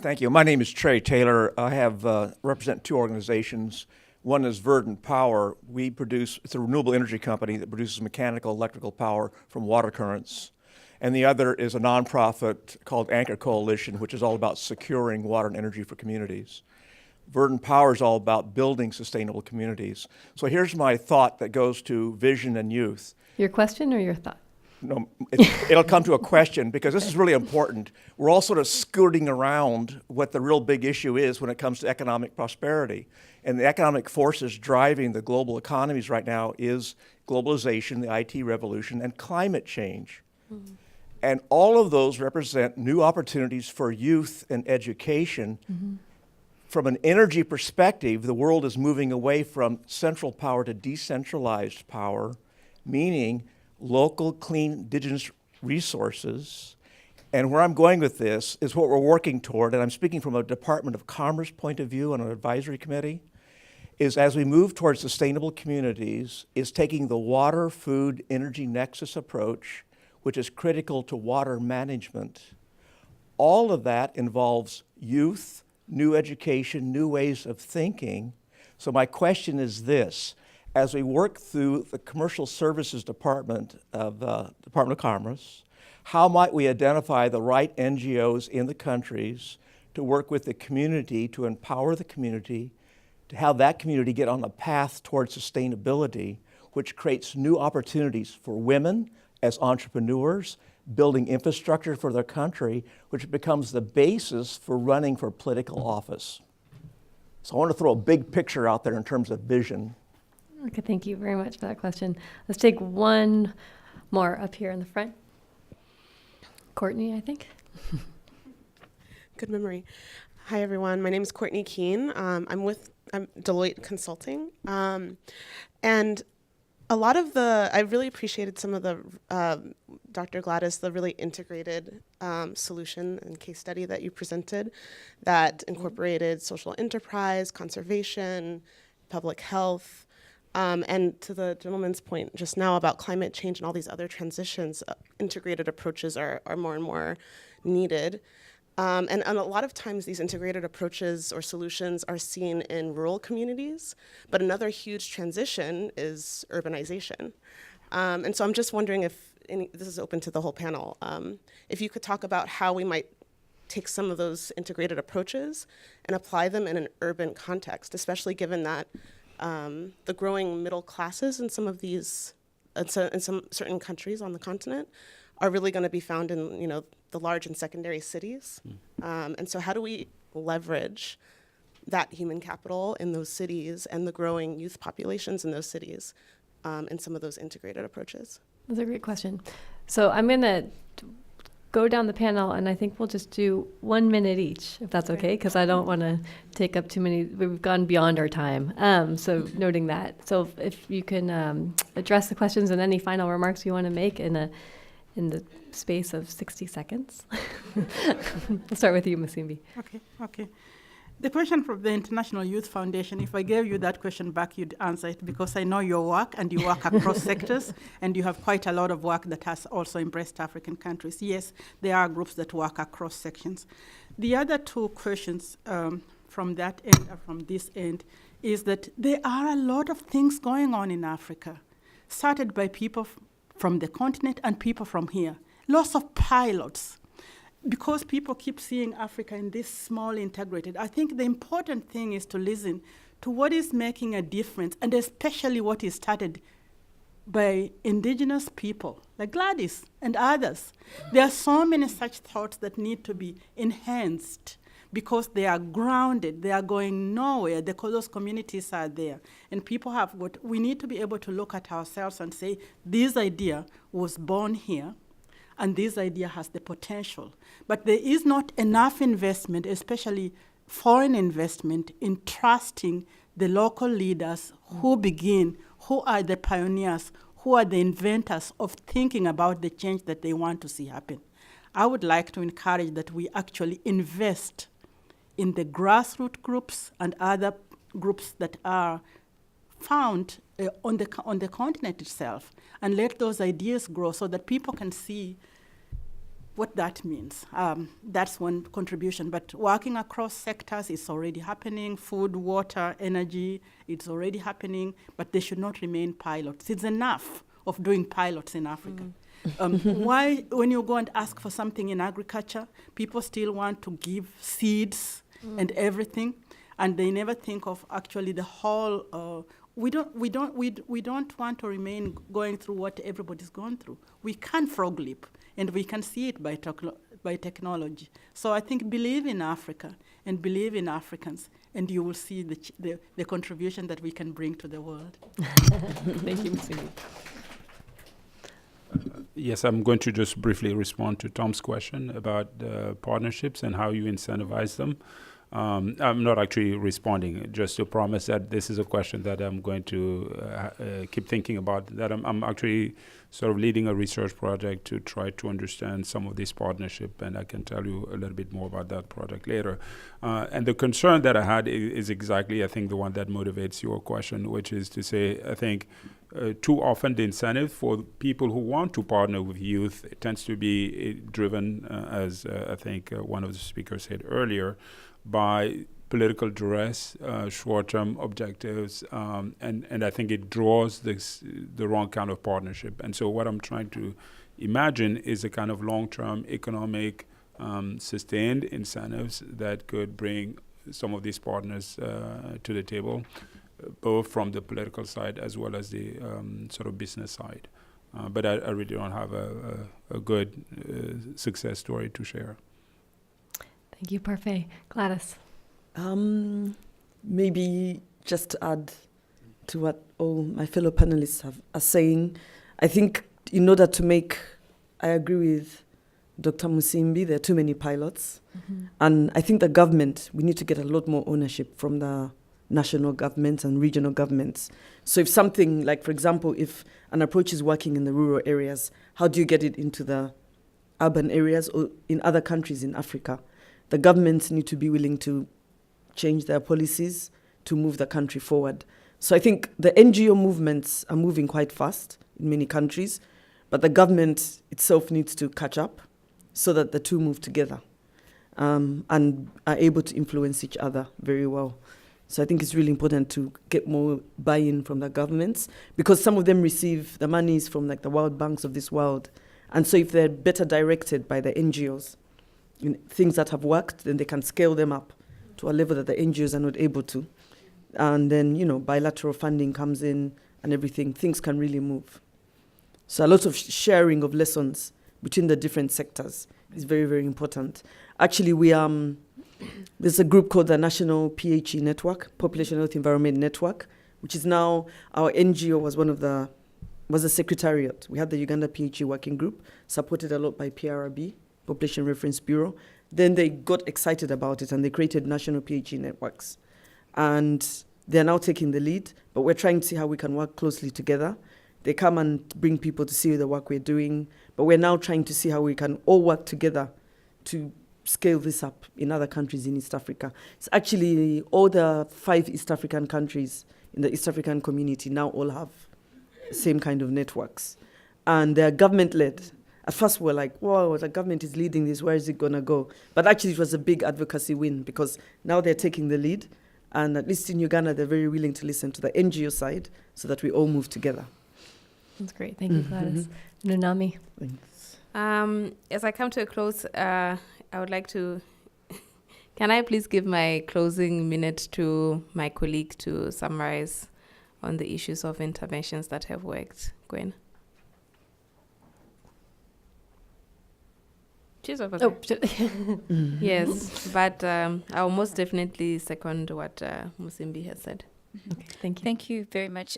Thank you. My name is Trey Taylor. I have represent two organizations. One is Verdant Power. It's a renewable energy company that produces mechanical, electrical power from water currents. And the other is a nonprofit called Anchor Coalition, which is all about securing water and energy for communities. Verdant Power is all about building sustainable communities. So here's my thought that goes to vision and youth. Your question or your thought? No, it'll come to a question because this is really important. We're all sort of scooting around what the real big issue is when it comes to economic prosperity. And the economic forces driving the global economies right now is globalization, the IT revolution, and climate change. Mm-hmm. And all of those represent new opportunities for youth and education. Mm-hmm. From an energy perspective, the world is moving away from central power to decentralized power, meaning local, clean, indigenous resources. And where I'm going with this is what we're working toward, and I'm speaking from a Department of Commerce point of view on an advisory committee, is as we move towards sustainable communities, is taking the water, food, energy nexus approach, which is critical to water management. All of that involves youth, new education, new ways of thinking. So my question is this: as we work through the Commercial Services Department of Department of Commerce, how might we identify the right NGOs in the countries to work with the community, to empower the community, to have that community get on a path towards sustainability, which creates new opportunities for women as entrepreneurs, building infrastructure for their country, which becomes the basis for running for political office. So I want to throw a big picture out there in terms of vision. Okay, thank you very much for that question. Let's take one more up here in the front. Courtney, I think. Good memory. Hi, everyone. My name is Courtney Keene. I'm Deloitte Consulting. And a lot of I really appreciated some of the, Dr. Gladys, the really integrated solution and case study that you presented that incorporated social enterprise, conservation, public health, and to the gentleman's point just now about climate change and all these other transitions, integrated approaches are more and more needed. And a lot of times these integrated approaches or solutions are seen in rural communities, but another huge transition is urbanization. And so I'm just wondering if, this is open to the whole panel, if you could talk about how we might take some of those integrated approaches and apply them in an urban context, especially given that the growing middle classes in some of these, in some certain countries on the continent are really going to be found in, the large and secondary cities. And so how do we leverage that human capital in those cities and the growing youth populations in those cities in some of those integrated approaches? That's a great question. So I'm going to go down the panel, and I think we'll just do 1 minute each, if that's okay, because I don't want to take up too many. We've gone beyond our time, so noting that. So if you can address the questions and any final remarks you want to make in the space of 60 seconds. We'll start with you, Musimbi. Okay. The question from the International Youth Foundation, if I gave you that question back, you'd answer it because I know your work and you work across sectors and you have quite a lot of work that has also embraced African countries. Yes, there are groups that work across sections. The other two questions from that end or from this end is that there are a lot of things going on in Africa, started by people from the continent and people from here. Lots of pilots. Because people keep seeing Africa in this small integrated, I think the important thing is to listen to what is making a difference, and especially what is started by indigenous people, like Gladys and others. There are so many such thoughts that need to be enhanced because they are grounded, they are going nowhere, those communities are there. And people have we need to be able to look at ourselves and say, this idea was born here, and this idea has the potential. But there is not enough investment, especially foreign investment, in trusting the local leaders who are the pioneers, who are the inventors of thinking about the change that they want to see happen. I would like to encourage that we actually invest in the grassroots groups and other groups that are found on the continent itself, and let those ideas grow so that people can see what that means. That's one contribution. But working across sectors is already happening. Food, water, energy, it's already happening. But they should not remain pilots. It's enough of doing pilots in Africa. Why, when you go and ask for something in agriculture, people still want to give seeds and everything, and they never think of actually the whole. We don't want to remain going through what everybody's gone through. We can frog leap, and we can see it by technology. So I think believe in Africa and believe in Africans, and you will see the contribution that we can bring to the world. Thank you, Ms. Yes, I'm going to just briefly respond to Tom's question about partnerships and how you incentivize them. I'm not actually responding, just to promise that this is a question that I'm going to keep thinking about, that I'm actually sort of leading a research project to try to understand some of this partnership, and I can tell you a little bit more about that project later. And the concern that I had is exactly, I think, the one that motivates your question, which is to say, I think, too often the incentive for people who want to partner with youth tends to be driven, as I think one of the speakers said earlier, by political duress, short-term objectives, and I think it draws the wrong kind of partnership. And so what I'm trying to imagine is a kind of long-term economic sustained incentives that could bring some of these partners to the table, both from the political side as well as the sort of business side. But I really don't have a good success story to share. Thank you, Parfait. Gladys. Maybe just to add to what all my fellow panelists are saying, I think in order to make, I agree with Dr. Musimbi, there are too many pilots. And I think the government, we need to get a lot more ownership from the national governments and regional governments. So if something like, for example, if an approach is working in the rural areas, how do you get it into the urban areas or in other countries in Africa? The governments need to be willing to change their policies to move the country forward. So I think the NGO movements are moving quite fast in many countries, but the government itself needs to catch up so that the two move together and are able to influence each other very well. So I think it's really important to get more buy-in from the governments, because some of them receive the monies from like the World Banks of this world. And so if they're better directed by the NGOs, things that have worked, then they can scale them up to a level that the NGOs are not able to. And then, bilateral funding comes in and everything. Things can really move. So a lot of sharing of lessons between the different sectors is very, very important. Actually, there's a group called the National PHE Network, Population Health Environment Network, which is now our NGO was a secretariat. We had the Uganda PHE Working Group, supported a lot by PRB, Population Reference Bureau. Then they got excited about it and they created national PHE networks. And they're now taking the lead, but we're trying to see how we can work closely together. They come and bring people to see the work we're doing, but we're now trying to see how we can all work together to scale this up in other countries in East Africa. It's actually all the 5 East African countries in the East African community now all have the same kind of networks. And they're government-led. At first, we're like, whoa, the government is leading this, where is it going to go? But actually, it was a big advocacy win, because now they're taking the lead. And at least in Uganda, they're very willing to listen to the NGO side so that we all move together. That's great. Thank you, Gladys. Nunami. Thanks. As I come to a close, I would like to, can I please give my closing minute to my colleague to summarize on the issues of interventions that have worked? Gwen? She's over there. Yes, but I'll most definitely second what Musimbi has said. Okay, thank you. Thank you very much.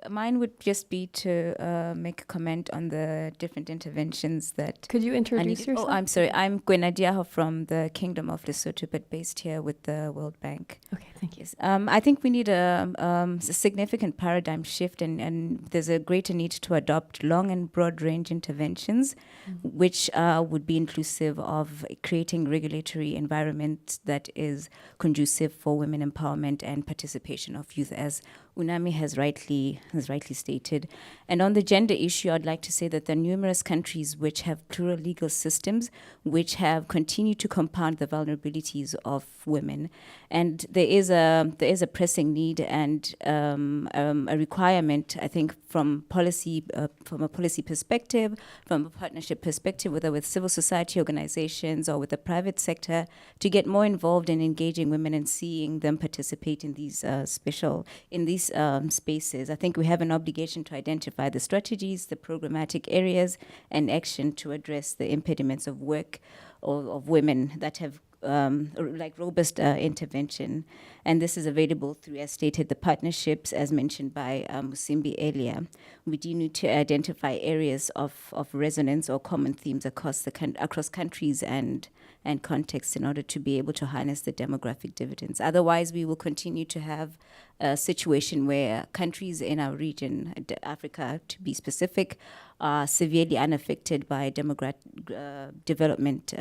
Mine would just be to make a comment on the different interventions that... Could you introduce yourself? Oh, I'm sorry. I'm Gwen Adiaho from the Kingdom of Lesotho, but based here with the World Bank. Okay, thank you. Yes. I think we need a significant paradigm shift, and there's a greater need to adopt long and broad range interventions, which would be inclusive of creating regulatory environment that is conducive for women empowerment and participation of youth, as UNAMI has rightly stated. And on the gender issue, I'd like to say that there are numerous countries which have plural legal systems which have continued to compound the vulnerabilities of women. And there is a pressing need and a requirement, I think, from a policy perspective, from a partnership perspective, whether with civil society organizations or with the private sector, to get more involved in engaging women and seeing them participate in these spaces. I think we have an obligation to identify the strategies, the programmatic areas, and action to address the impediments of work of women that have robust intervention. And this is available through, as stated, the partnerships, as mentioned by Musimbi earlier. We do need to identify areas of resonance or common themes across countries and contexts in order to be able to harness the demographic dividends. Otherwise, we will continue to have a situation where countries in our region, Africa to be specific, are severely unaffected by development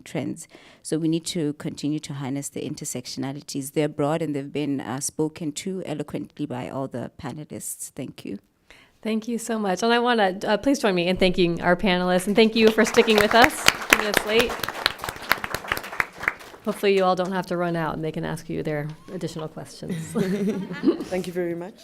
trends. So we need to continue to harness the intersectionalities. They're broad and they've been spoken to eloquently by all the panelists. Thank you. Thank you so much. And I want to please join me in thanking our panelists, and thank you for sticking with us, keeping us late. Hopefully you all don't have to run out and they can ask you their additional questions. Thank you very much.